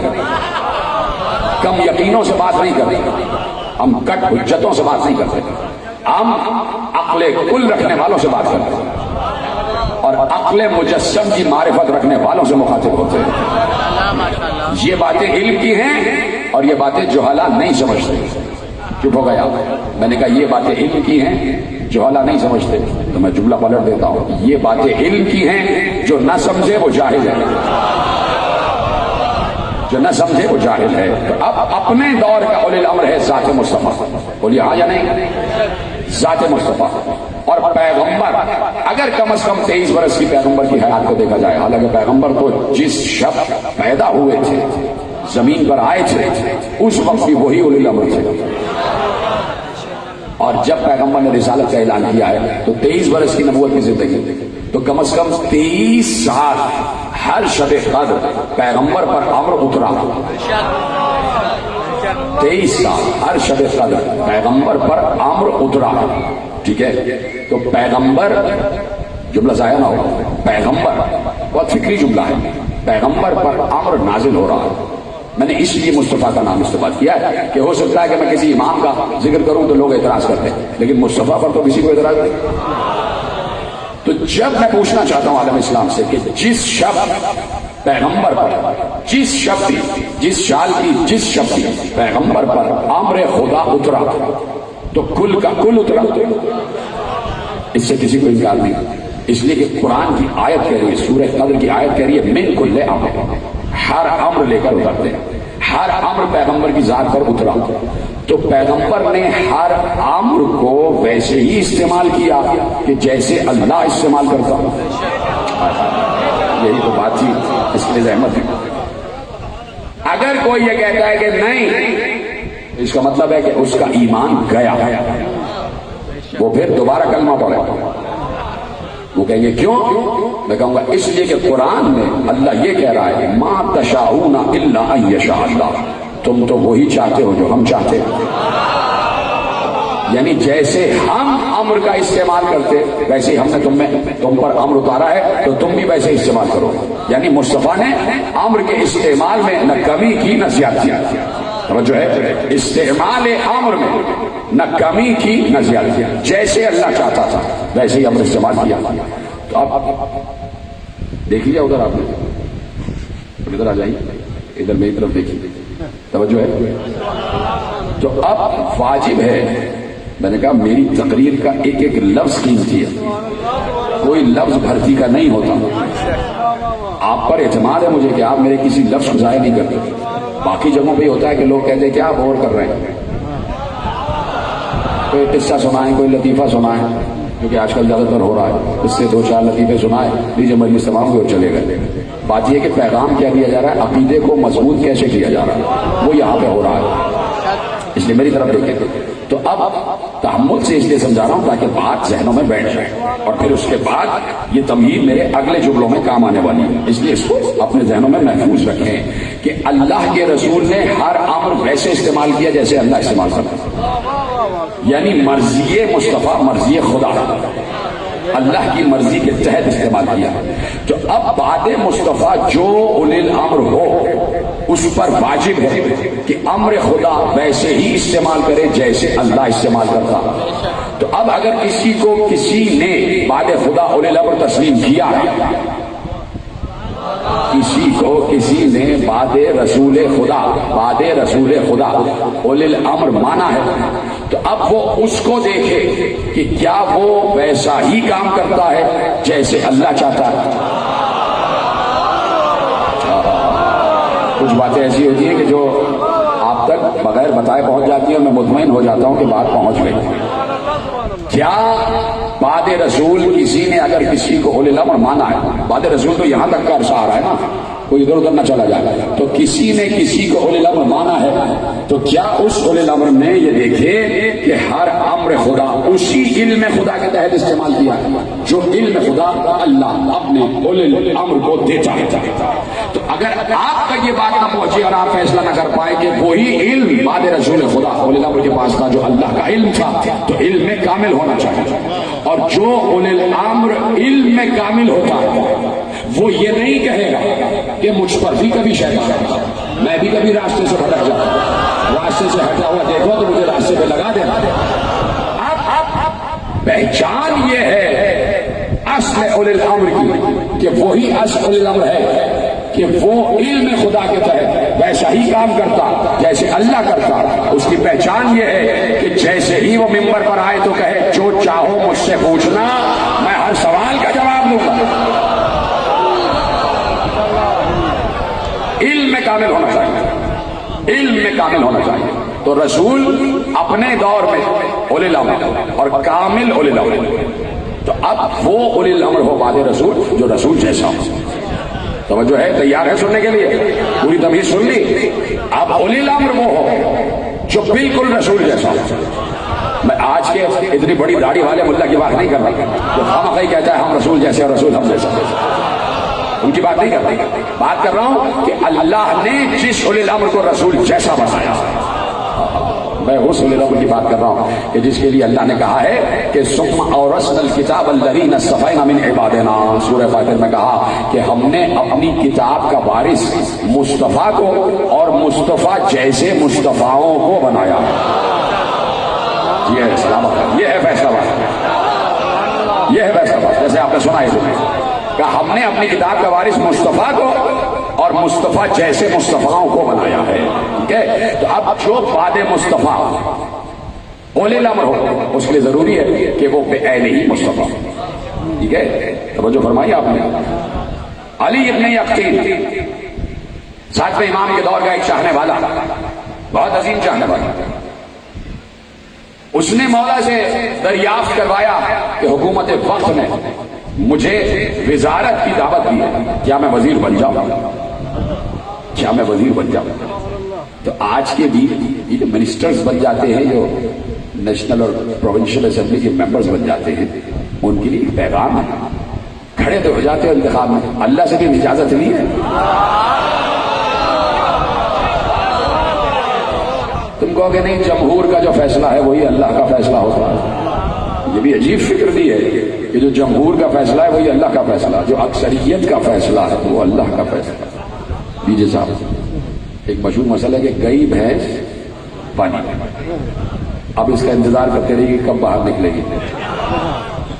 کم یقینوں سے بات نہیں کرتے، ہم کٹ حجتوں سے بات نہیں کرتے، ہم عقل کل رکھنے والوں سے بات کرتے ہیں اور عقل مجسم کی معرفت رکھنے والوں سے مخاطب ہوتے ہیں. یہ باتیں علم کی ہیں اور یہ باتیں جہالا نہیں سمجھتے. چپ ہو گیا. میں نے کہا یہ باتیں علم کی ہیں، جہالا نہیں سمجھتے. تو میں جملہ پلٹ دیتا ہوں، یہ باتیں علم کی ہیں، جو نہ سمجھے وہ جاہل ہے، جو نہ سمجھے وہ جاہل ہے. تو اب اپنے دور کا اولی الامر ہے ذات مصطفیٰ. بولیے ہاں یا نہیں؟ ذات مصطفیٰ. اور اور پیغمبر اگر کم از کم 23 برس کی پیغمبر کی حیات کو دیکھا جائے، حالانکہ پیغمبر تو جس شب پیدا ہوئے تھے، زمین پر آئے تھے، اس وقت بھی وہی اولی الامر تھے، اور جب پیغمبر نے رسالت کا اعلان کیا ہے تو 23 برس کی نبوت کی زندگی، تو کم از کم 23 سال ہر شب قدر پیغمبر پر امر اترا، 23 سال ہر شب قدر پیغمبر پر امر اترا، ٹھیک ہے؟ تو پیغمبر، جملہ ضائع نہ ہو، پیغمبر بہت فکری جملہ ہے، پیغمبر پر امر نازل ہو رہا ہے۔ میں نے اس لیے مصطفیٰ کا نام استعمال کیا ہے کہ ہو سکتا ہے کہ میں کسی امام کا ذکر کروں تو لوگ اعتراض کرتے ہیں، لیکن مصطفیٰ پر تو کسی کو اعتراض نہیں۔ تو جب میں پوچھنا چاہتا ہوں عالم اسلام سے کہ جس شب پیغمبر پر، جس شب کی، جس سال کی، جس شب کی پیغمبر پر امر خدا اترا تو کل کا کل اترا، اس سے کسی کو انکار نہیں، اس لیے کہ قرآن کی آیت کہہ رہی ہے، سورہ قدر کی آیت کہہ رہی ہے من کل امر، ہر امر لے کر اترتے ہیں، ہر امر پیغمبر کی ذات پر اترا، تو پیغمبر نے ہر امر کو ویسے ہی استعمال کیا کہ جیسے اللہ استعمال کرتا۔ یہی تو بات تھی، اس کے لیے زحمت ہے۔ اگر کوئی یہ کہتا ہے کہ نہیں، اس کا مطلب ہے کہ اس کا ایمان گیا، وہ پھر دوبارہ کلمہ پڑھے۔ وہ کہیں گے کیوں؟ میں کہوں گا اس لیے کہ قرآن میں اللہ یہ کہہ رہا ہے ما تشاءون الا ان یشاء اللہ، تم تو وہی چاہتے ہو جو ہم چاہتے ہیں، یعنی جیسے ہم امر کا استعمال کرتے ویسے ہی ہم نے تم پر امر اتارا ہے تو تم بھی ویسے استعمال کرو، یعنی مصطفیٰ نے امر کے استعمال میں نہ کمی کی نہ زیادتی، جو ہے استعمال امر میں نہ کمی کی نہ زیادتی، جیسے اللہ چاہتا تھا ویسے ہی امر استعمال کیا۔ تو آپ دیکھ لیا ادھر، آپ نے ادھر آ جائیے، ادھر میری طرف دیکھیے، توجہ ہے۔ تو اب واجب ہے، میں نے کہا میری تقریر کا ایک ایک لفظ قیمتی ہے، کوئی لفظ بھرتی کا نہیں ہوتا۔ آپ پر اعتماد ہے مجھے کہ آپ میرے کسی لفظ کو ضائع نہیں کرتے۔ باقی جگہوں پہ ہوتا ہے کہ لوگ کہتے ہیں کیا بور کر رہے ہیں، کوئی قصہ سنائیں، کوئی لطیفہ سنائیں، جو کہ آج کل زیادہ تر ہو رہا ہے، اس سے 2-4 لطیفے سنائیں، لیجیے مجلس تمام ہوئے اور چلے گئے۔ بات یہ کہ پیغام کیا دیا جا رہا ہے، عقیدے کو مضبوط کیسے کیا جا رہا ہے، وہ یہاں پہ ہو رہا ہے، اس لیے میری طرف دیکھیں۔ تو اب تحمل سے اس لیے سمجھا رہا ہوں تاکہ بات ذہنوں میں بیٹھ جائے، اور پھر اس کے بعد یہ تمہید میرے اگلے جملوں میں کام آنے والی ہے، اس لیے اس کو اپنے ذہنوں میں محفوظ رکھیں کہ اللہ کے رسول نے ہر امر ویسے استعمال کیا جیسے اللہ استعمال کرتا، یعنی مرضی مصطفیٰ، مرضی خدا، اللہ کی مرضی کے تحت استعمال کیا۔ تو اب بعد مصطفیٰ جو اولی الامر ہو اس پر واجب ہے کہ امر خدا ویسے ہی استعمال کرے جیسے اللہ استعمال کرتا۔ تو اب اگر کسی کو کسی نے بعد خدا اولی الامر تسلیم کیا ہے، کسی کو کسی نے بعد رسول خدا اولی الامر مانا ہے، تو اب وہ اس کو دیکھے کہ کیا وہ ویسا ہی کام کرتا ہے جیسے اللہ چاہتا ہے۔ کچھ باتیں ایسی ہوتی ہیں کہ جو آپ تک بغیر بتائے پہنچ جاتی ہیں، میں مطمئن ہو جاتا ہوں کہ بات پہنچ گئی۔ کیا بعد رسول کسی نے اگر کسی کو اولی الامر مانا ہے، بعد رسول تو یہاں تک کا عرصہ آ رہا ہے نا، کوئی ادھر ادھر نہ چلا جائے، تو کسی نے کسی کو اولی الامر مانا ہے تو کیا اس اولی الامر نے یہ دیکھے کہ ہر امر خدا اسی علم خدا کے تحت استعمال کیا جو علم خدا اللہ اپنے اولی الامر کو دیتا ہے۔ تو اگر آپ تک یہ بات نہ پہنچی اور آپ فیصلہ نہ کر پائے کہ وہی علم بعد رسول خدا اولی الامر کے پاس تھا جو اللہ کا علم تھا، تو علم میں کامل ہونا چاہیے، اور جو اولی الامر علم میں کامل ہوتا ہے وہ یہ نہیں کہے گا کہ مجھ پر بھی کبھی شیطان آتا، میں بھی کبھی راستے سے بھٹک جاتا ہوں، راستے سے ہٹا ہوا دیکھو تو مجھے راستے پہ لگا دینا۔ اب پہچان یہ ہے اصل اولی الامر کی کہ وہی اصل اولی الامر ہے کہ وہ علم خدا کے تحت ویسا ہی کام کرتا جیسے اللہ کرتا۔ اس کی پہچان یہ ہے کہ جیسے ہی وہ ممبر پر آئے تو کہے جو چاہو مجھ سے پوچھنا، میں ہر سوال کا جواب دوں گا۔ علم میں کامل ہونا چاہیے، علم میں کامل ہونا چاہیے۔ تو رسول اپنے دور میں اولی الامر اور کامل اولی الامر اب وہ اولی الامر ہو بعد رسول جو رسول جیسا ہو. توجہ ہے؟ تیار ہے سننے کے لیے؟ پوری تمیز سن لی. اب اولی الامر وہ ہو جو بالکل رسول جیسا ہو. میں آج کے اتنی بڑی داڑھی والے ملا کی بات نہیں کر رہا جو خامخواہ کہتا ہے ہم رسول جیسے اور رسول ہم جیسا. ان کی بات نہیں کر رہا. بات کر رہا ہوں کہ اللہ نے جس اولی الامر کو رسول جیسا بنایا، میں اس اولی الامر کی بات کر رہا ہوں کہ جس کے لیے اللہ نے کہا ہے کہ ثم اورثنا الکتاب الذین اصطفینا من عبادنا. سورہ فاتر میں کہا کہ ہم نے اپنی کتاب کا وارث مصطفیٰ کو اور مصطفیٰ جیسے مصطفیٰوں کو بنایا. یہ ہے سلامت، یہ ہے فیصلہ بات، یہ ہے فیصلہ بات. جیسے آپ نے سنا ہے کہ ہم نے اپنی کتاب کا وارث مصطفیٰ کو اور مصطفیٰ جیسے مصطفیٰوں کو بنایا ہے. ٹھیک ہے؟ تو اب جو بعد مصطفیٰ اولی الامر ہو اس کے لیے ضروری ہے کہ وہ بے عین ہی مصطفیٰ. ٹھیک ہے؟ توجہ فرمائی آپ نے. علی ابن یقین ساتویں امام کے دور کا ایک چاہنے والا، بہت عظیم چاہنے والا. اس نے مولا سے دریافت کروایا کہ حکومت وقت نے مجھے وزارت کی دعوت دی ہے، کیا میں وزیر بن جاؤں؟ کیا میں وزیر بن جاؤں؟ تو آج کے بھی یہ جو منسٹرز بن جاتے ہیں، جو نیشنل اور پروونشل اسمبلی کے ممبرز بن جاتے ہیں، ان کے لیے پیغام ہے. کھڑے تو ہو جاتے ہیں انتخاب میں، اللہ سے بھی اجازت نہیں ہے. تم کہو کہ نہیں جمہور کا جو فیصلہ ہے وہی اللہ کا فیصلہ ہوتا ہے. یہ بھی عجیب فکر دی ہے کہ جو جمہور کا فیصلہ ہے وہی اللہ کا فیصلہ، جو اکثریت کا فیصلہ ہے وہ اللہ کا فیصلہ. دیجیے صاحب، ایک مشہور مسئلہ ہے کہ گئی بھینس پانی میں. اب اس کا انتظار کرتے رہیے کہ کب باہر نکلے گی.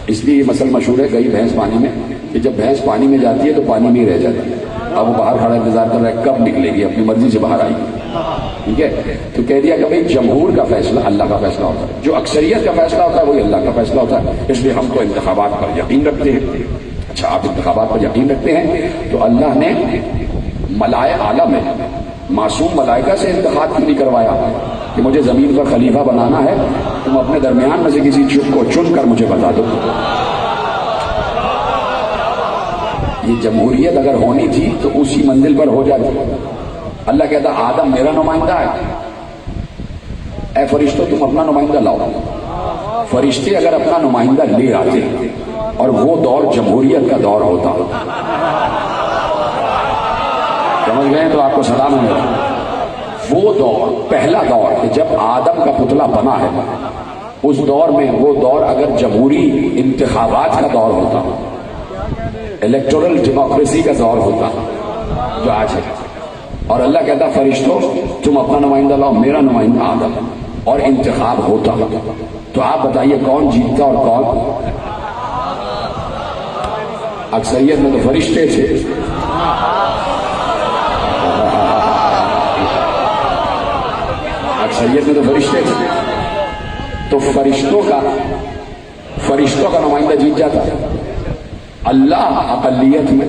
اس لیے یہ مسئلہ مشہور ہے گئی بھینس پانی میں، کہ جب بھینس پانی میں جاتی ہے تو پانی میں ہی رہ جاتی ہے. اب وہ باہر کھڑا انتظار کر رہا ہے کب نکلے گی، اپنی مرضی سے باہر آئے گی. ٹھیک ہے؟ تو کہہ دیا کہ بھائی جمہور کا فیصلہ اللہ کا فیصلہ ہوتا ہے، جو اکثریت کا فیصلہ ہوتا ہے وہی اللہ کا فیصلہ ہوتا ہے. اس لیے ہم تو انتخابات پر یقین رکھتے ہیں. اچھا، آپ انتخابات پر یقین رکھتے ہیں تو اللہ نے ملائے عالم میں معصوم ملائکہ سے انتخاب کیوں نہیں کروایا کہ مجھے زمین پر خلیفہ بنانا ہے، تم اپنے درمیان میں سے کسی کو چن کر مجھے بتا دو. یہ جمہوریت اگر ہونی تھی تو اسی منزل پر ہو جاتی. اللہ کہتا آدم میرا نمائندہ ہے، اے فرشتوں تم اپنا نمائندہ لاؤ. فرشتے اگر اپنا نمائندہ لے آتے اور وہ دور جمہوریت کا دور ہوتا، سمجھ گئے تو آپ کو سلام ہے. وہ دور پہلا دور کہ جب آدم کا پتلا بنا ہے، اس دور میں وہ دور اگر جمہوری انتخابات کا دور ہوتا، الیکٹورل ڈیموکریسی کا دور ہوتا جو آج ہے، اور اللہ کہتا فرشتوں تم اپنا نمائندہ لاؤ، میرا نمائندہ آدم، اور انتخاب ہوتا، تو آپ بتائیے کون جیتتا اور کون؟ اکثریت میں تو فرشتے تھے. اکثریت میں تو فرشتے تھے، تو فرشتوں کا نمائندہ جیت جاتا. اللہ اقلیت میں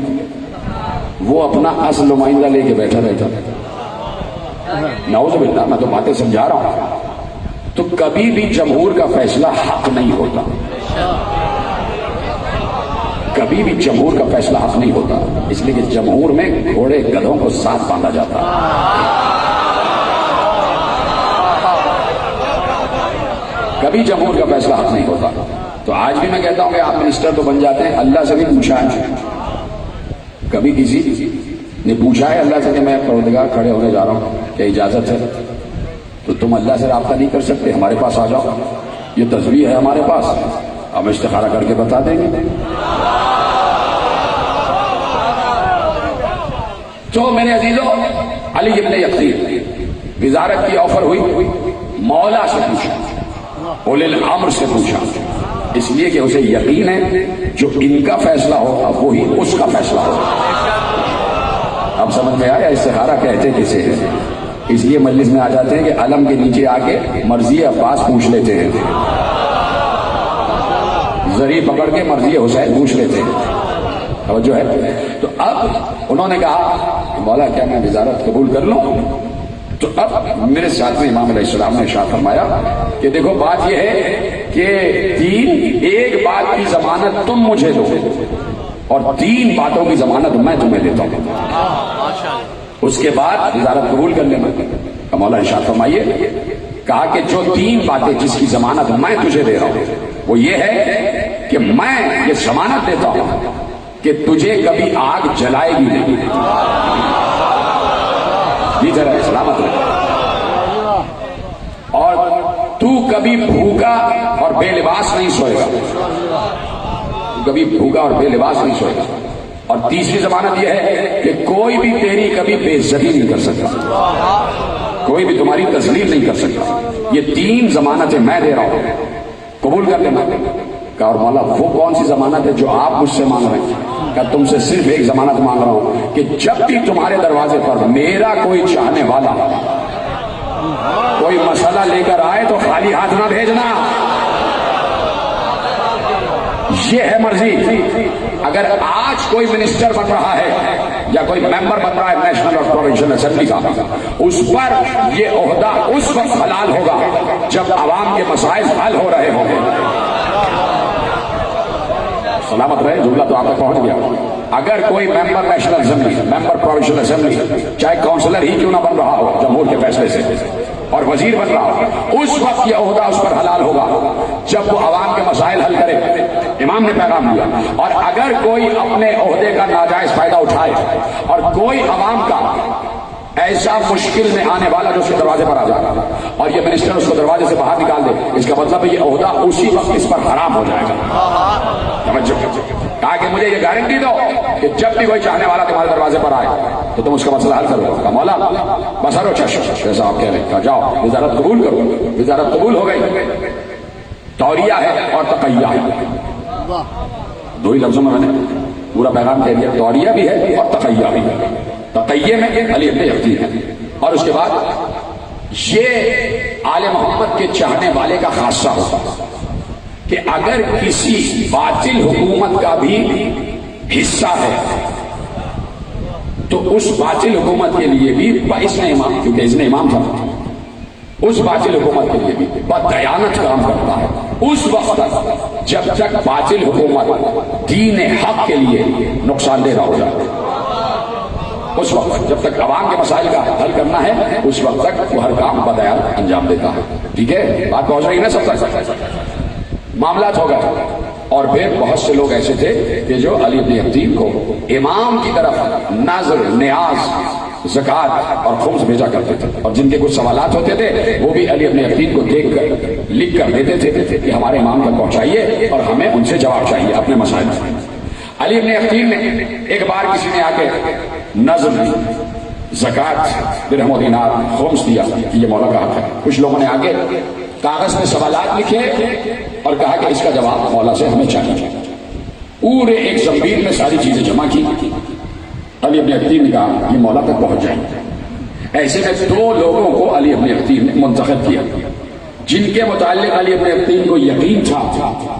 وہ اپنا اصل نمائندہ لے کے بیٹھا رہتا. نعوذ باللہ، میں تو باتیں سمجھا رہا ہوں. تو کبھی بھی جمہور کا فیصلہ حق نہیں ہوتا، کبھی بھی جمہور کا فیصلہ حق نہیں ہوتا. اس لیے کہ جمہور میں گھوڑے گدھوں کو ساتھ باندھا جاتا. کبھی جمہور کا فیصلہ حق نہیں ہوتا. تو آج بھی میں کہتا ہوں کہ آپ منسٹر تو بن جاتے ہیں، اللہ سے بھی پوچھا ہے. کبھی کسی نے پوچھا ہے اللہ سے کہ میں پروردگار کھڑے ہونے جا رہا ہوں، کیا اجازت ہے؟ تو تم اللہ سے رابطہ نہیں کر سکتے، ہمارے پاس آ جاؤ، یہ تسبیح ہے ہمارے پاس، ہم استخارہ کر کے بتا دیں گے. تو میرے عزیزوں، علی ابن یقین وزارت کی آفر ہوئی، مولا سے پوچھا، اولی الامر سے پوچھا، اس لیے کہ اسے یقین ہے جو ان کا فیصلہ ہوگا وہی اس کا فیصلہ ہوگا. اب سمجھ میں آیا استخارہ کہتے کسے ہیں؟ اس لیے مجلس میں آ جاتے ہیں کہ علم کے نیچے آ کے مرضی عباس پوچھ لیتے ہیں، زری پکڑ کے مرضی حسین پوچھ لیتے ہیں. توجہ ہے؟ تو اب انہوں نے کہا مولا کیا میں وزارت قبول کر لوں؟ تو اب میرے ساتھ میں امام علیہ السلام نے ارشاد فرمایا کہ دیکھو بات یہ ہے کہ ایک بات کی ضمانت تم مجھے دو اور 3 باتوں کی ضمانت میں تمہیں دیتا ہوں، اس کے بعد وزارت قبول کر لینا۔ مولا ارشاد فرمائیے، کہا کہ جو 3 باتیں جس کی ضمانت میں تجھے دے رہا ہوں وہ یہ ہے کہ میں یہ ضمانت دیتا ہوں کہ تجھے کبھی آگ جلائے گی نہیں، جی ذرا سلامت رہے، اور تو کبھی بھوکا اور بے لباس نہیں سوئے گا، کبھی بھوکا اور بے لباس نہیں سوئے گا، اور تیسری ضمانت یہ ہے کہ کوئی بھی تیری کبھی بے عزتی نہیں کر سکتا، کوئی بھی تمہاری تذلیل نہیں کر سکتا۔ یہ 3 ضمانتیں میں دے رہا ہوں، قبول کر لینا۔ کہا اور مولا وہ کون سی ضمانت ہے جو آپ مجھ سے مانگ رہے ہیں؟ کہ تم سے صرف ایک ضمانت مانگ رہا ہوں کہ جب بھی تمہارے دروازے پر میرا کوئی چاہنے والا کوئی مسئلہ لے کر آئے تو خالی ہاتھ نہ بھیجنا، یہ ہے مرضی۔ اگر آج کوئی منسٹر بن رہا ہے یا کوئی ممبر بن رہا ہے نیشنل اور پروونشل اسمبلی کا، اس پر یہ عہدہ اس وقت حلال ہوگا جب عوام کے مسائل حل ہو رہے ہوں گے۔ سلامت رہے، جملہ تو آپ تک پہنچ گیا۔ اگر کوئی ممبر نیشنل اسمبلی، ممبر پروونشل اسمبلی، چاہے کاؤنسلر ہی کیوں نہ بن رہا ہو جمہور کے فیصلے سے، اور وزیر بن رہا ہو، اس وقت یہ عہدہ اس پر حلال ہوگا جب وہ عوام کے مسائل حل کرے۔ امام نے پیغام دیا۔ اور اگر کوئی اپنے عہدے کا ناجائز فائدہ اٹھائے اور کوئی عوام کا ایسا مشکل میں آنے والا جو اس کے دروازے پر آ جائے اور یہ منسٹر اس کو دروازے سے باہر نکال دے، اس کا مطلب ہے یہ عہدہ اسی وقت اس پر حرام ہو جائے گا۔ کہا کہ مجھے یہ گارنٹی دو کہ جب بھی کوئی چاہنے والا تمہارے دروازے پر آئے تو تم اس کا مسئلہ حل کرو گا۔ مولا بسرو چشم، جیسا آپ کہہ رہے ہیں، جاؤ وزارت قبول کرو۔ وزارت قبول ہو گئی۔ توریہ ہے اور تقیہ ہے، 2 ہی لفظوں میں نے پورا پیغام کہہ دیا۔ توریہ بھی ہے اور تقیہ بھی ہے۔ تقیہ میں علی ابن یقطین ہے، اور اس کے بعد یہ آل محمد کے چاہنے والے کا خاصہ ہوتا کہ اگر کسی باطل حکومت کا بھی حصہ ہے تو اس باطل حکومت کے لیے بھی اس نے امام، کیونکہ اس نے امام تھا، اس باطل حکومت کے لیے بھی بدیانت کام کرتا ہے اس وقت تک جب تک باطل حکومت دین حق کے لیے نقصان دہ نہ ہو جائے، اس وقت جب تک عوام کے مسائل کا حل کرنا ہے اس وقت تک وہ ہر کام بدیانت انجام دیتا ہے۔ ٹھیک ہے، بات پہنچ رہی ہے نا سب تک؟ معاملات ہو گئے، اور پھر بہت سے لوگ ایسے تھے کہ جو علی ابن یقطین کو امام کی طرف نظر، نیاز، زکوٰۃ اور خمس بھیجا کرتے تھے، اور جن کے کچھ سوالات ہوتے تھے وہ بھی علی ابن یقطین کو دیکھ کر لکھ کر دیتے تھے کہ ہمارے امام تک پہنچائیے اور ہمیں ان سے جواب چاہیے اپنے مسائل۔ علی ابن یقطین نے ایک بار کسی نے آ کے نظر دی، زکوٰۃ، درہم و دینار، خمس دیا کہ یہ مولا کا حق ہے۔ کچھ لوگوں نے آگے کاغذ میں سوالات لکھے اور کہا کہ اس کا جواب مولا سے ہمیں چاہیے۔ پورے ایک زنبیل میں ساری چیزیں جمع کی۔ علی ابن یقطین نے کہا یہ مولا تک پہنچ جائیں۔ ایسے میں 2 لوگوں کو علی ابن یقطین نے منتخب کیا جن کے متعلق علی ابن یقطین کو یقین تھا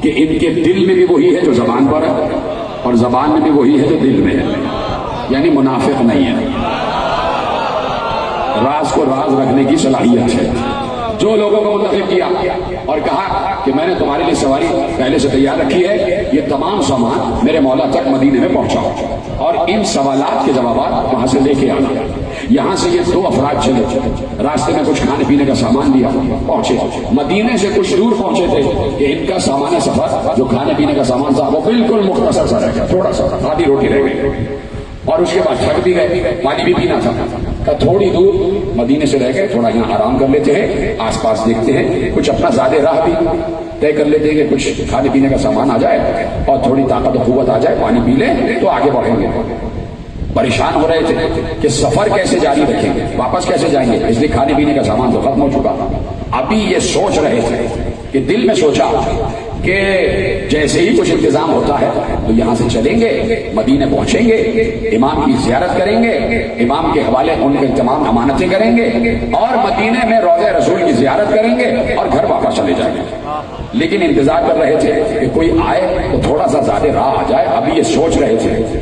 کہ ان کے دل میں بھی وہی ہے جو زبان پر ہے اور زبان میں بھی وہی ہے جو دل میں ہے، یعنی منافق نہیں ہے، راز کو راز رکھنے کی صلاحیت ہے۔ جو لوگوں کو منتخب کیا اور کہا کہ میں نے تمہارے لیے سواری پہلے سے تیار رکھی ہے، یہ تمام سامان میرے مولا تک مدینے میں پہنچاؤ اور ان سوالات کے جوابات وہاں سے لے کے آنا۔ یہاں سے یہ 2 افراد چلے، راستے میں کچھ کھانے پینے کا سامان دیا، پہنچے مدینے سے کچھ دور پہنچے تھے کہ ان کا سامان سفر جو کھانے پینے کا سامان تھا وہ بالکل مختصر سا رہ گیا، تھوڑا سا آدھی روٹی رہ گئی، اور اس کے بعد تھک بھی گئے، پانی بھی پینا تھا۔ تھوڑی دور مدینے سے رہ گئے، تھوڑا یہاں آرام کر لیتے ہیں، آس پاس دیکھتے ہیں، کچھ اپنا زیادہ راہ بھی طے کر لیتے ہیں کہ کچھ کھانے پینے کا سامان آ جائے اور تھوڑی طاقت و قوت آ جائے، پانی پی لیں تو آگے بڑھیں گے۔ پریشان ہو رہے تھے کہ سفر کیسے جاری رکھیں گے، واپس کیسے جائیں گے، اس لیے کھانے پینے کا سامان تو ختم ہو چکا۔ ابھی یہ سوچ رہے تھے کہ دل میں سوچا کہ جیسے ہی کچھ انتظام ہوتا ہے تو یہاں سے چلیں گے، مدینے پہنچیں گے، امام کی زیارت کریں گے، امام کے حوالے ان کے تمام امانتیں کریں گے اور مدینے میں روضہ رسول کی زیارت کریں گے اور گھر واپس چلے جائیں گے۔ لیکن انتظار کر رہے تھے کہ کوئی آئے تو تھوڑا سا زیادہ راہ آ جائے۔ ابھی یہ سوچ رہے تھے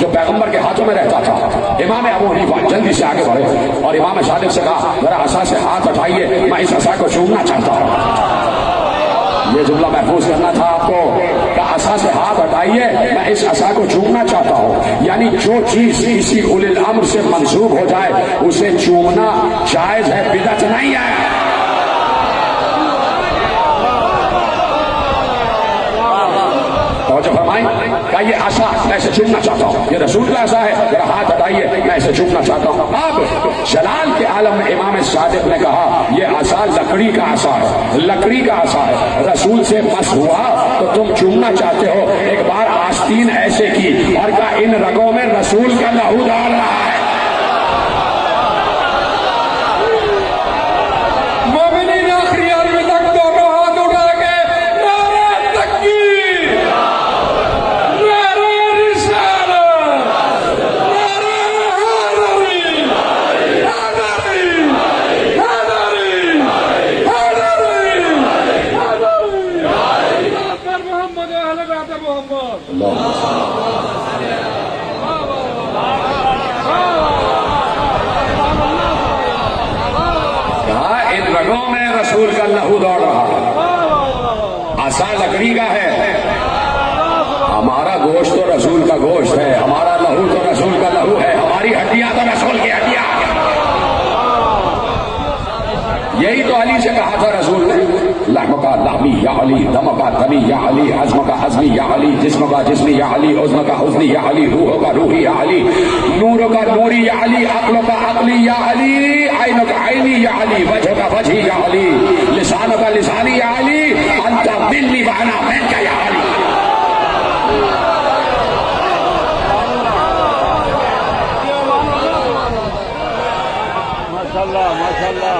جو پیغمبر کے ہاتھوں میں رہتا تھا. امام ابو حنیفہ جلدی سے آگے بڑھے اور امام صادق سے کہا ذرا عصا سے ہاتھ اٹھائیے, میں اس عصا کو چومنا چاہتا ہوں. یہ جملہ محفوظ کرنا تھا آپ کو کہ عصا سے ہاتھ ہٹائیے, میں اس عصا کو چومنا چاہتا ہوں. یعنی جو چیز کسی اولی الامر سے منسوب ہو جائے اسے چومنا جائز ہے, بدعت نہیں ہے. توجہ فرمائیں کہ یہ عصا میں اسے چومنا چاہتا ہوں, یہ رسول کا عصا ہے, ذرا ہاتھ ہٹائیے میں اسے چومنا چاہتا ہوں. اب جلال کے عالم میں امام صادق نے کہا یہ عصا لکڑی کا عصا ہے, لکڑی کا عصا ہے, رسول سے مس ہوا تو تم چومنا چاہتے ہو. ایک بار آستین ایسے کی اور کہا ان رگوں میں رسول کا لہو ڈال رہا ہے. ان رگوں میں رسول کا لہو دوڑ رہا ہے. عصا لکڑی کا ہے, ہمارا گوشت تو رسول کا گوشت ہے, ہمارا لہو تو رسول کا لہو ہے, ہماری ہڈیاں تو رسول کی ہڈیاں. یہی تو علی سے کہا تھا رسول نے, لحم کا لحمی یا علی, دم کا دمی یا علی, عزم کا عزمی یا علی, جسم کا جسمی یا علی, عزم کا حزنی یا علی, روح کا روحی یا علی, نور کا نوری یا علی, عقل کا عقلی یا علی, عین کا عینی یا علی, وجہ کا وجہی یا علی, لسان کا لسانی یا علی, انت منی وانا منک یا علی. ماشاءاللہ ماشاءاللہ.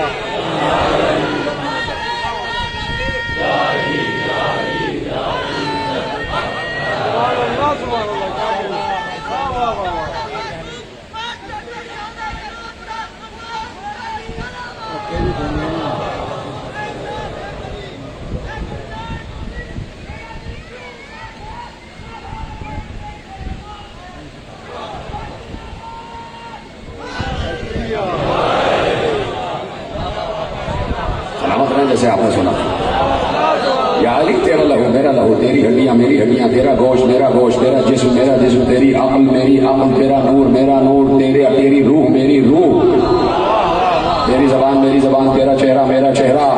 سلامت رہیں جیسے آپ نے سنا. یا علی تیرا لہو میرا لہو, تیری ہڈیاں میری ہڈیاں, تیرا گوشت میرا گوشت, تیرا جسم میرا جسم, تیری عقل میری عقل, تیرا نور میرا نور, تیری روح میری روح, تیری زبان میری زبان, تیرا چہرہ میرا چہرہ,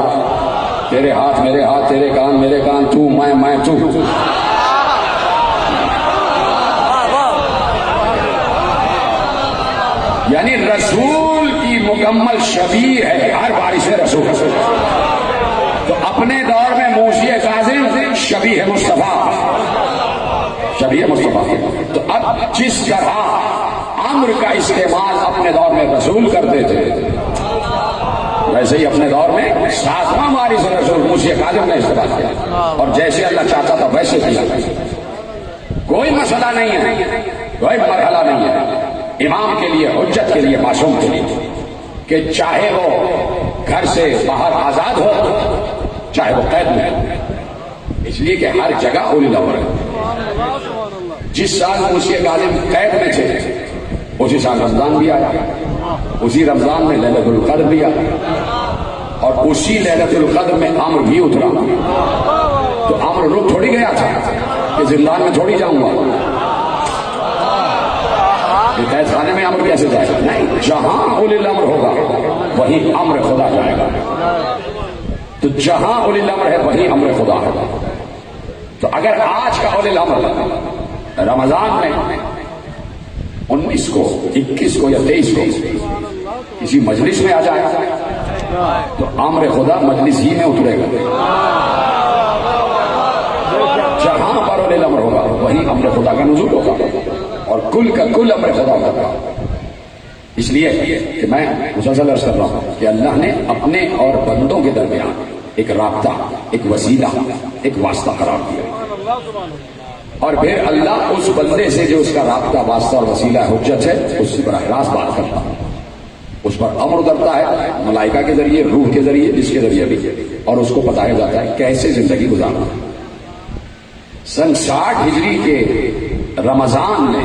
تیرے ہاتھ میرے ہاتھ, تیرے کان میرے کان, تو میں تو. یعنی رسول کی مکمل شبیہ ہے ہر وارث رسول. تو اپنے دور میں موسی کاظم شبیہ مصطفیٰ, شبیہ مصطفیٰ. تو اب جس طرح امر کا استعمال اپنے دور میں رسول کرتے تھے, ویسے ہی اپنے دور میں ساتواں وارث رسول موسی کاظم نے استعمال کیا, اور جیسے اللہ چاہتا تھا ویسے کیا. کوئی مسئلہ نہیں ہے, کوئی مرحلہ نہیں ہے امام کے لیے, حجت کے لیے, معصوم کے لیے, کہ چاہے وہ گھر سے باہر آزاد ہو چاہے وہ قید میں ہو. اس لیے کہ ہر جگہ اولی الامر ہے. جس سال موسی کاظم قید میں تھے اسی سال رمضان بھی آیا, اسی رمضان میں لیلۃ القدر بھی آیا, اور اسی لیلۃ القدر میں امر بھی اترا. تو امر رک تھوڑی گیا تھا کہ زندان میں تھوڑی جاؤں گا, قید خانے میں امر کیسے جائے گا؟ نہیں, جہاں اولی الامر ہوگا وہیں امر خدا جائے گا. تو جہاں اولی الامر ہے وہیں امر خدا ہے. تو اگر آج کا اولی الامر رمضان میں 19 کو 21 کو یا 23 کو کسی مجلس میں آ جائے تو امر خدا مجلس ہی میں اترے گا. جہاں پر اولی الامر ہوگا وہیں امر خدا کا نزول ہوگا, اور کل کا کل امر خدا ہوگا. اس لیے کہ میں مسلسل عرض کر رہا ہوں کہ اللہ نے اپنے اور بندوں کے درمیان ایک رابطہ, ایک وسیلہ, ایک واسطہ قرار دیا, اور پھر اللہ اس بندے سے جو اس کا رابطہ, واسطہ اور وسیلہ حجت ہے اس سے براہ راست بات کرتا ہے, اس پر امر کرتا ہے ملائکہ کے ذریعے, روح کے ذریعے, جس کے ذریعے بھی, اور اس کو بتایا جاتا ہے کیسے زندگی گزارنا. سن 60 ہجری کے رمضان میں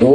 2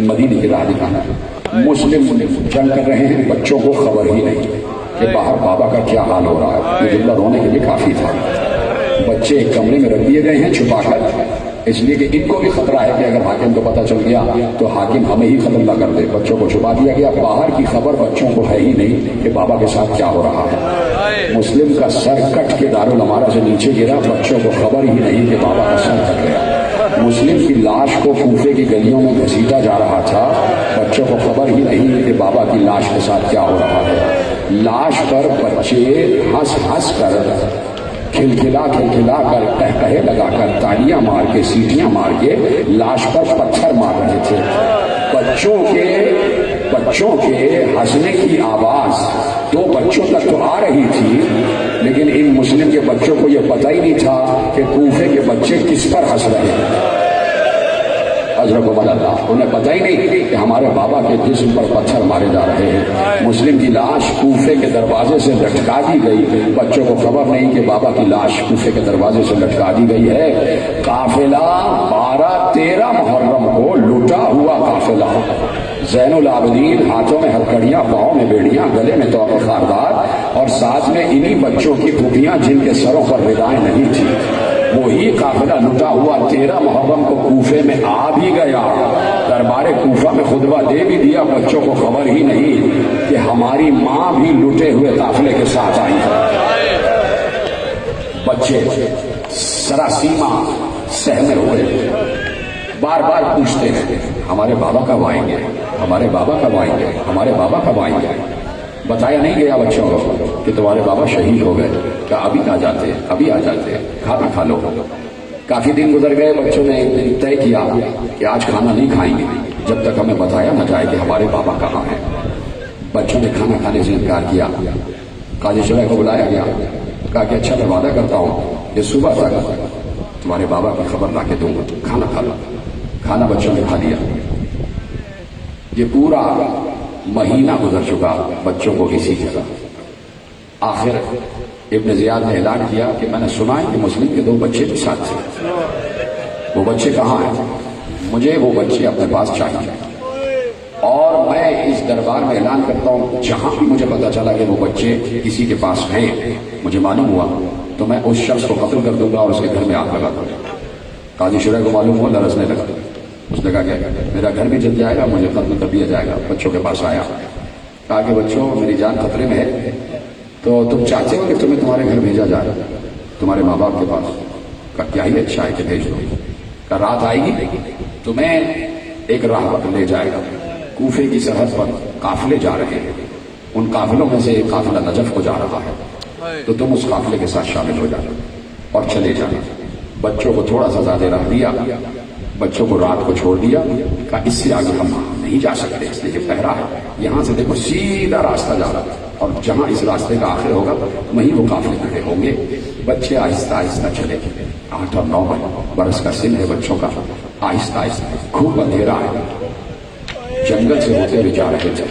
مدینے کی راہ دکھانا ہے۔ مسلم جنگ کر رہے ہیں، بچوں کو خبر ہی نہیں کہ باہر بابا کا کیا حال ہو رہا ہے۔ یہ جملہ رونے کے لیے کافی تھا۔ بچے ایک کمرے میں رکھ دیے گئے ہیں چھپا کر، اس لیے کہ ان کو بھی خطرہ ہے کہ اگر حاکم کو پتہ چل گیا تو حاکم ہمیں ہی ختم نہ کر دے۔ بچوں کو چھپا دیا گیا، باہر کی خبر بچوں کو ہے ہی نہیں کہ بابا کے ساتھ کیا ہو رہا ہے۔ مسلم کا سر کٹ کے دارالامارہ سے نیچے گرا، بچوں کو خبر ہی نہیں کہ بابا کا سر کٹ گیا۔ مسلم کی لاش کو کوفے کی گلیوں میں گھسیٹا جا رہا تھا، بچوں کو خبر ہی نہیں کہ بابا کی لاش کے ساتھ کیا ہو رہا ہے۔ لاش پر بچے ہنس ہنس کر، کھلکھلا کر، کہے لگا کر، تالیاں مار کے، سیٹیاں مار کے لاش پر پتھر مار رہے تھے۔ بچوں کے ہنسنے کی آواز دو بچوں تک تو آ رہی تھی، لیکن ان مسلم کے بچوں کو یہ پتہ ہی نہیں تھا کہ کوفے کے بچے کس پر ہنس رہے ہیں۔ حضرت اللہ، انہیں پتہ ہی نہیں کہ ہمارے بابا کے جسم پر پتھر مارے جا رہے ہیں۔ مسلم کی لاش کوفے کے دروازے سے لٹکا دی گئی، بچوں کو خبر نہیں کہ بابا کی لاش کوفے کے دروازے سے لٹکا دی گئی ہے۔ قافلہ 12-13 محرم کو لٹا ہوا قافلہ، زین العابدین ہاتھوں میں ہتھکڑیاں، پاؤں میں بیڑیاں، گلے میں توق خاردار، اور ساتھ میں انہی بچوں کی پھوپھیاں جن کے سروں پر ردائیں نہیں تھی۔ وہی قافلہ لٹا ہوا 13 محرم کو کوفے میں آ بھی گیا، دربار کوفہ میں خطبہ دے بھی دیا۔ بچوں کو خبر ہی نہیں کہ ہماری ماں بھی لٹے ہوئے قافلے کے ساتھ آئی ہے۔ بچے سراسیمہ سہمے ہوئے، بار بار پوچھتے ہیں ہمارے بابا کب آئیں گے، ہمارے بابا کب آئیں گے، ہمارے بابا کب آئیں گے۔ بتایا نہیں گیا بچوں کو کہ تمہارے بابا شہید ہو گئے، کہ ابھی آ جاتے، ابھی آ جاتے، کھانا کھا لو۔ کافی دن گزر گئے، بچوں نے ایک دن طے کیا کہ آج کھانا نہیں کھائیں گے جب تک ہمیں بتایا نہ جائے کہ ہمارے بابا کہاں ہیں۔ بچوں نے کھانا کھانے سے انکار کیا۔ قاضی شرح کو بلایا گیا، کہا کہ اچھا میں وعدہ کرتا ہوں کہ صبح تک تمہارے بابا کی خبر لا کے دوں گا، کھانا کھا لو۔ کھانا بچوں نے کھا لیا۔ یہ پورا مہینہ گزر چکا بچوں کو اسی جگہ۔ آخر ابن زیاد نے اعلان کیا کہ میں نے سنا ہے کہ مسلم کے 2 بچے بھی ساتھ تھے، وہ بچے کہاں ہیں؟ مجھے وہ بچے اپنے پاس چاہیے، اور میں اس دربار میں اعلان کرتا ہوں جہاں بھی مجھے پتا چلا کہ وہ بچے کسی کے پاس ہیں، مجھے معلوم ہوا تو میں اس شخص کو قتل کر دوں گا اور اس کے گھر میں آگ لگا دوں گا۔ قاضی شرح کو معلوم ہوا، لرزنے لگا۔ اس نے کہا کہ میرا گھر بھی جل جائے گا، مجھے قتل کر دیا جائے گا۔ بچوں کے پاس آیا، کہا کہ بچوں میری جان خطرے میں ہے، تو تم چاہتے ہو کہ تمہیں تمہارے گھر بھیجا جائے تمہارے ماں باپ کے پاس؟ کہا کیا ہی اچھا ہے کہ بھیج دو۔ کہا رات آئے گی تمہیں ایک راہبر لے جائے گا، کوفے کی سرحد پر قافلے جا رہے ہیں، ان قافلوں میں سے ایک قافلہ نجف کو جا رہا ہے، تو تم اس قافلے کے ساتھ شامل ہو جانا اور چلے جانا۔ بچوں کو تھوڑا سا زیادہ راہ دیا، بچوں کو رات کو چھوڑ دیا، کہا اس سے آگے ہم نہیں جا سکتے، اس لیے کہ پہرا ہے، یہاں سے دیکھو سیدھا راستہ جا رہا ہے، اور جہاں اس راستے کا آخر ہوگا وہیں وہ قافلے کھڑے ہوں گے۔ بچے آہستہ آہستہ چلے، 8 اور 9 برس کا سن ہے بچوں کا، آہستہ آہستہ، خوب اندھیرا ہے، جنگل سے ہوتے ہوئے جا رہے تھے،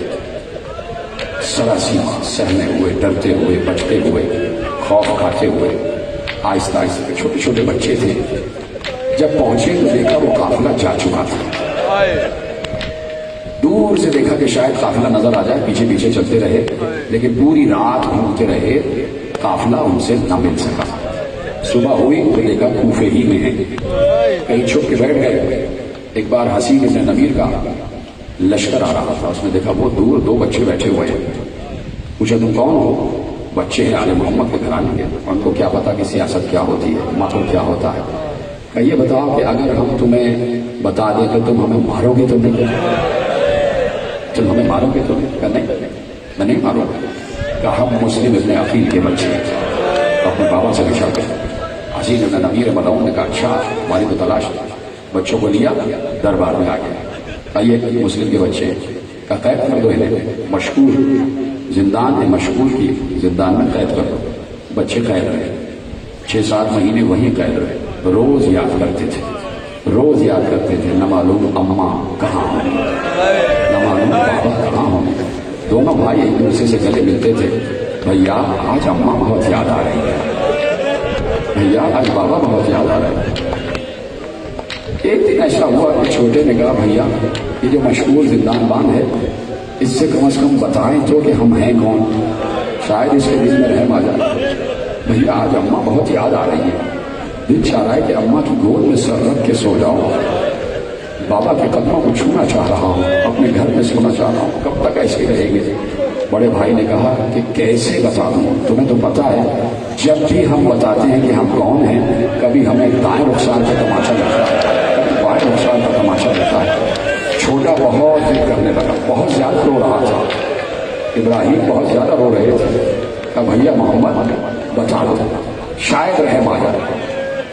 سراسیمہ سہنے ہوئے، ڈرتے ہوئے، بچتے ہوئے، خوف کھاتے ہوئے، آہستہ آہستہ۔ چھوٹے چھوٹے بچے تھے، جب پہنچے تو دیکھا وہ قافلہ جا چکا تھا۔ دور سے دیکھا کہ شاید قافلہ نظر آ جائے، پیچھے پیچھے چلتے رہے، لیکن پوری رات گھومتے رہے، قافلہ ان سے نہ مل سکا۔ صبح ہوئی تو دیکھا کوفے ہی میں ہے، کہیں چھپ کے بیٹھ گئے۔ ایک بار حسین ابن نمیر کا لشکر آ رہا تھا، اس نے دیکھا وہ دور 2 بچے بیٹھے ہوئے ہیں۔ پوچھا تم کون ہو؟ بچے ہیں آل محمد کے گھرانے کے، ان کو کیا پتا کہ سیاست کیا ہوتی ہے، مطلب کیا ہوتا ہے۔ کہ یہ بتاؤ کہ اگر ہم تمہیں بتا دیں تو تم ہمیں مارو گے تو نہیں؟ تم ہمیں مارو گے تو نہیں؟ کہ نہیں، میں نہیں ماروں گا۔ کہ ہم مسلم ابن عقیل کے بچے ہیں، اپنے بابا سے رشا کر۔ حسین ابن نمیر ملعون نے کہا اچھا ہماری تو تلاش ہے۔ بچوں کو لیا، دربار میں آ گیا، یہ مسلم کے بچے ہیں، کہ قید کر دو انہیں، مشکور زندان میں، مشکور کی زندان میں قید کر دو۔ بچے قید رہے، 6-7 مہینے وہیں قید رہے، روز یاد کرتے تھے، روز یاد کرتے تھے، نہ معلوم اماں کہاں ہوں، نہ معلوم بابا کہاں ہوں۔ دونوں بھائی ایک دوسرے سے گلے ملتے تھے، بھیا آج اماں بہت یاد آ رہی ہے، بھیا آج بابا بہت یاد آ رہے ہیں۔ ایک دن ایسا ہوا کہ چھوٹے نے کہا بھیا یہ جو مشہور زندان بان ہے اس سے کم بتائیں تو کہ ہم ہیں کون، شاید اس کے دل میں رحم آ جائے۔ بھیا آج اماں بہت یاد آ رہی ہے، دل چاہ رہا ہے کہ اماں کی گود میں سر رکھ کے سو جاؤ، بابا کے قدموں کو چھونا چاہ رہا ہوں، اپنے گھر میں سونا چاہ رہا ہوں، کب تک ایسے رہیں گے؟ بڑے بھائی نے کہا کہ کیسے بتا دوں، تمہیں تو پتا ہے جب بھی ہم بتاتے ہیں کہ ہم کون ہیں کبھی ہمیں دائیں رخسار کا تماشا لگتا ہے، کبھی بائیں رخسار کا تماشا لگتا ہے۔ چھوٹا بہت ضد کرنے لگا، بہت زیادہ رو رہا تھا، ابراہیم بہت زیادہ رو رہے تھے۔ کہا بھیا محمد بتا دو شاید رحم آ جائے۔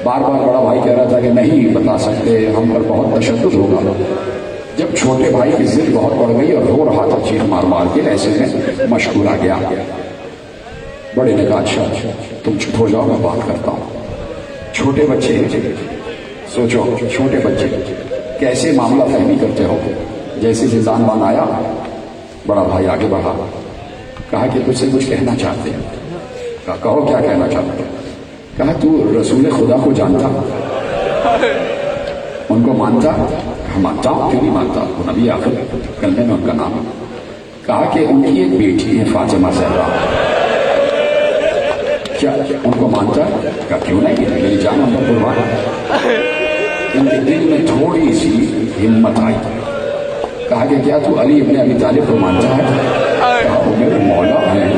بار بار بڑا بھائی کہہ رہا تھا کہ نہیں بتا سکتے، ہم پر بہت تشدد ہوگا۔ جب چھوٹے بھائی کی ضد بہت بڑھ گئی اور رو رہا تھا چیخ مار مار کے، ایسے میں مشغول آ گیا۔ بڑے نے کہا اچھا تم چپ ہو جاؤ میں بات کرتا ہوں۔ چھوٹے بچے سوچو، چھوٹے بچے کیسے معاملہ فہمی کرتے ہو۔ جیسے زندان بان آیا بڑا بھائی آگے بڑھا، کہا کہ تجھ سے کچھ کہنا چاہتے ہیں۔ کہا کہو کیا کہنا چاہتے ہیں؟ کہا تو رسول خدا کو جانتا، ان کو مانتا؟ مانتا ہوں، کیوں نہیں مانتا، وہ نبی آخر کلمے میں ان کا نام ہے۔ کہا کہ ان کی ایک بیٹی ہے فاطمہ زہرا، کیا ان کو مانتا؟ کہا کیوں نہیں، میری جان ان پر قربان ہے۔ ان کے دل میں تھوڑی سی ہمت آئی، کہا کہ کیا تو علی ابن ابی طالب کو مانتا ہے؟ کہا وہ میرے مولا ہیں۔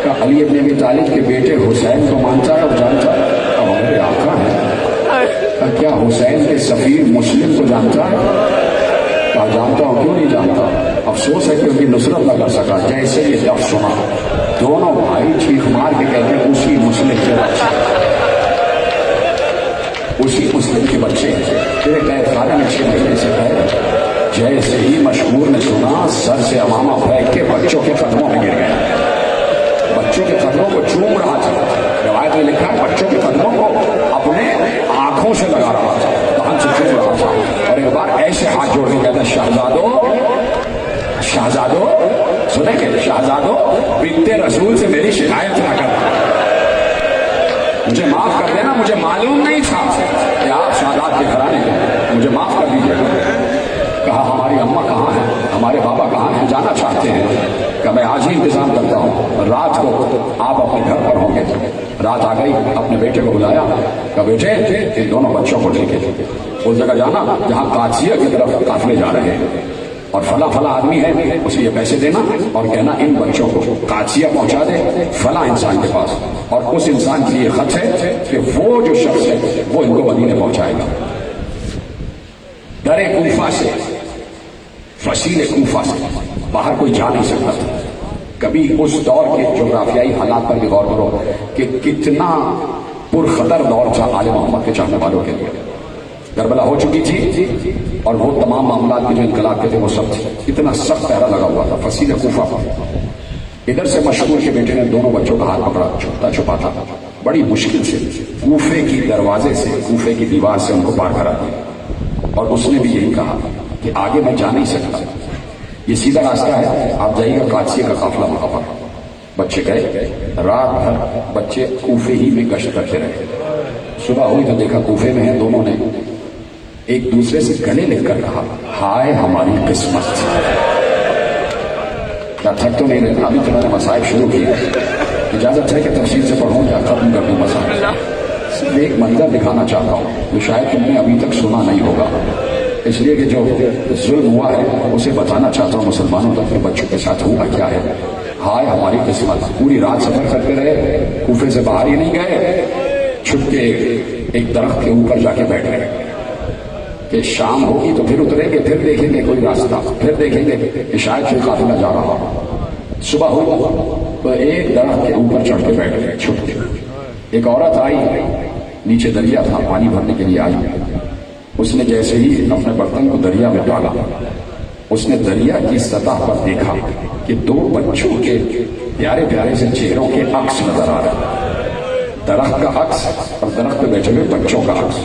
کہا علی ابن ابی طالب کے بیٹے حسین کو مانتا ہے اور جانتا ہے؟ کہا وہ میرے آقا ہیں۔ کیا حسین کے سفیر مسلم کو جانتا ہے؟ کہا جانتا ہوں، کیوں نہیں جانتا، افسوس ہے کہ ان کی نصرت نہ کر سکا۔ جیسے یہ لفظ سنا دونوں بھائی چیخ مار کے کہتے ہیں اسی مسلم کے بچے، اسی مسلم کے بچے تیرے قید خانے میں 6 مہینے سے قید۔ جیسے ہی مشہور نے سنا سر سے امامہ پھینک کے بچوں کے قدموں میں گر گئے، بچوں کے قدموں کو چوم رہا تھا۔ روایت میں لکھا ہے بچوں کے قدموں کو اپنے آنکھوں سے لگا رہا تھا، دہن سے چوم رہا تھا، اور ایک بار ایسے ہاتھ جوڑ کے کہتا شہزادو شہزادو، سنیں گے شہزادو بنت رسول سے میری شکایت نہ کرنا، مجھے معاف کر دینا، مجھے معلوم نہیں تھا کہ آپ سادات کے گھرانے کے، مجھے معاف کر دیجیے۔ کہا ہماری اماں کہاں ہیں، ہمارے بابا کہاں ہیں، جانا چاہتے ہیں۔ کہ میں آج ہی انتظام کرتا ہوں، رات کو آپ اپنے گھر پر ہوں گے۔ رات آ گئی، اپنے بیٹے کو بلایا، کہا بیٹے ان دونوں بچوں کو لے کے اس جگہ جانا جہاں قادسیہ کی طرف قافلے جا رہے ہیں، اور فلاں فلاں آدمی ہے اسے یہ پیسے دینا اور کہنا ان بچوں کو قادسیہ پہنچا دے فلاں انسان کے پاس، اور اس انسان کے لیے خط ہے کہ وہ جو شخص ہے وہ ان کو مدینے پہنچائے گا۔ درے کوفہ سے، فصیل کوفہ سے باہر کوئی جا نہیں سکتا تھا۔ کبھی اس دور کے جغرافیائی حالات پر بھی غور کرو کہ کتنا پرخطر دور تھا آل محمد کے چاہنے والوں کے لیے۔ کربلا ہو چکی تھی اور وہ تمام معاملات کے جو انقلاب کے تھے وہ سب تھے، اتنا سخت پہرا لگا ہوا تھا فصیل کوفہ پر۔ ادھر سے مشہور کے بیٹے نے دونوں بچوں کا ہاتھ پکڑا، چھپتا چھپا تھا، بڑی مشکل سے کوفے کی دروازے سے، کوفے کی دیوار سے ان کو پار کرا دیا، اور اس نے بھی یہی کہا کہ آگے میں جا نہیں سکتا، یہ سیدھا راستہ ہے، آپ جائیے گا قادسیہ کا قافلہ وہاں پر۔ بچے گئے، رات بھر بچے کوفے ہی میں گشت کرتے رہے۔ صبح ہوئی تو دیکھا کوفے میں ہیں، دونوں نے ایک دوسرے سے گلے لگ کر کہا ہائے ہماری قسمت۔ کیا تھک تو نہیں رہے؟ ابھی تو میں نے مسائل شروع کیے، اجازت ہے کہ تفصیل سے پڑھوں یا ختم کر دوں مسائل؟ صرف ایک منظر دکھانا چاہتا ہوں جو شاید تم نے ابھی تک سنا نہیں ہوگا، اس لیے کہ جو ظلم ہوا ہے اسے بتانا چاہتا ہوں مسلمانوں تک کہ بچوں کے ساتھ ہوا کیا ہے۔ ہائے ہماری قسمت، پوری رات سفر کرتے رہے، کوفے سے باہر ہی نہیں گئے، چھپ کے ایک درخت کے اوپر جا کے بیٹھ گئے کہ شام ہوگی تو پھر اتریں گے، پھر دیکھیں گے کوئی راستہ، پھر دیکھیں گے کہ شاید کوئی قافلہ جا رہا ہو۔ صبح ہوا تو ایک درخت کے اوپر چڑھ کے بیٹھ گئے چھپ کے۔ ایک عورت آئی، نیچے دریا تھا، پانی بھرنے کے لیے آئی، اس نے جیسے ہی اپنے برتن کو دریا میں ڈالا، اس نے دریا کی سطح پر دیکھا کہ 2 بچوں کے پیارے پیارے سے چہروں کے عکس نظر آ رہے، درخت کا عکس اور درخت پہ بیٹھے ہوئے بچوں کا عکس۔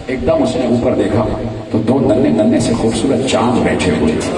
ایک دم اس نے اوپر دیکھا تو 2 ننھے ننھے سے خوبصورت چاند بیٹھے ہوئے تھے۔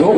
2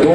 2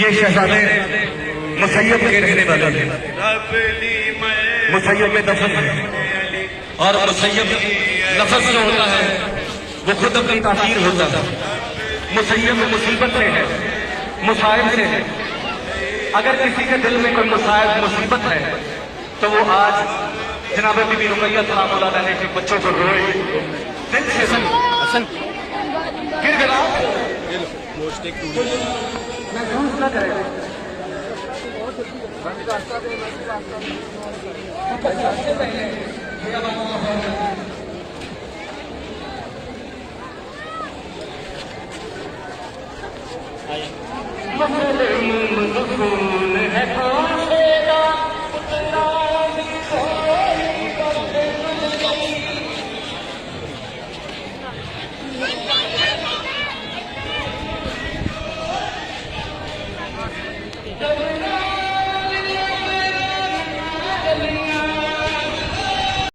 یہ شہزادے مسیب کے رہنے والے ہیں، مسیب میں دفن ہے، اور مسیب لفظ جو ہوتا ہے وہ خود اپنی تاثیر ہوتا ہے۔ مسیب مصیبت سے ہے، مصائب سے ہے۔ اگر کسی کے دل میں کوئی مصائب مصیبت ہے تو وہ آج جناب بی بی رقیہ سلام اللہ علیہ کے بچوں کو روئے دل سے حسن گر گلا محسوس نہ کرے۔ مسلم مدفون ہے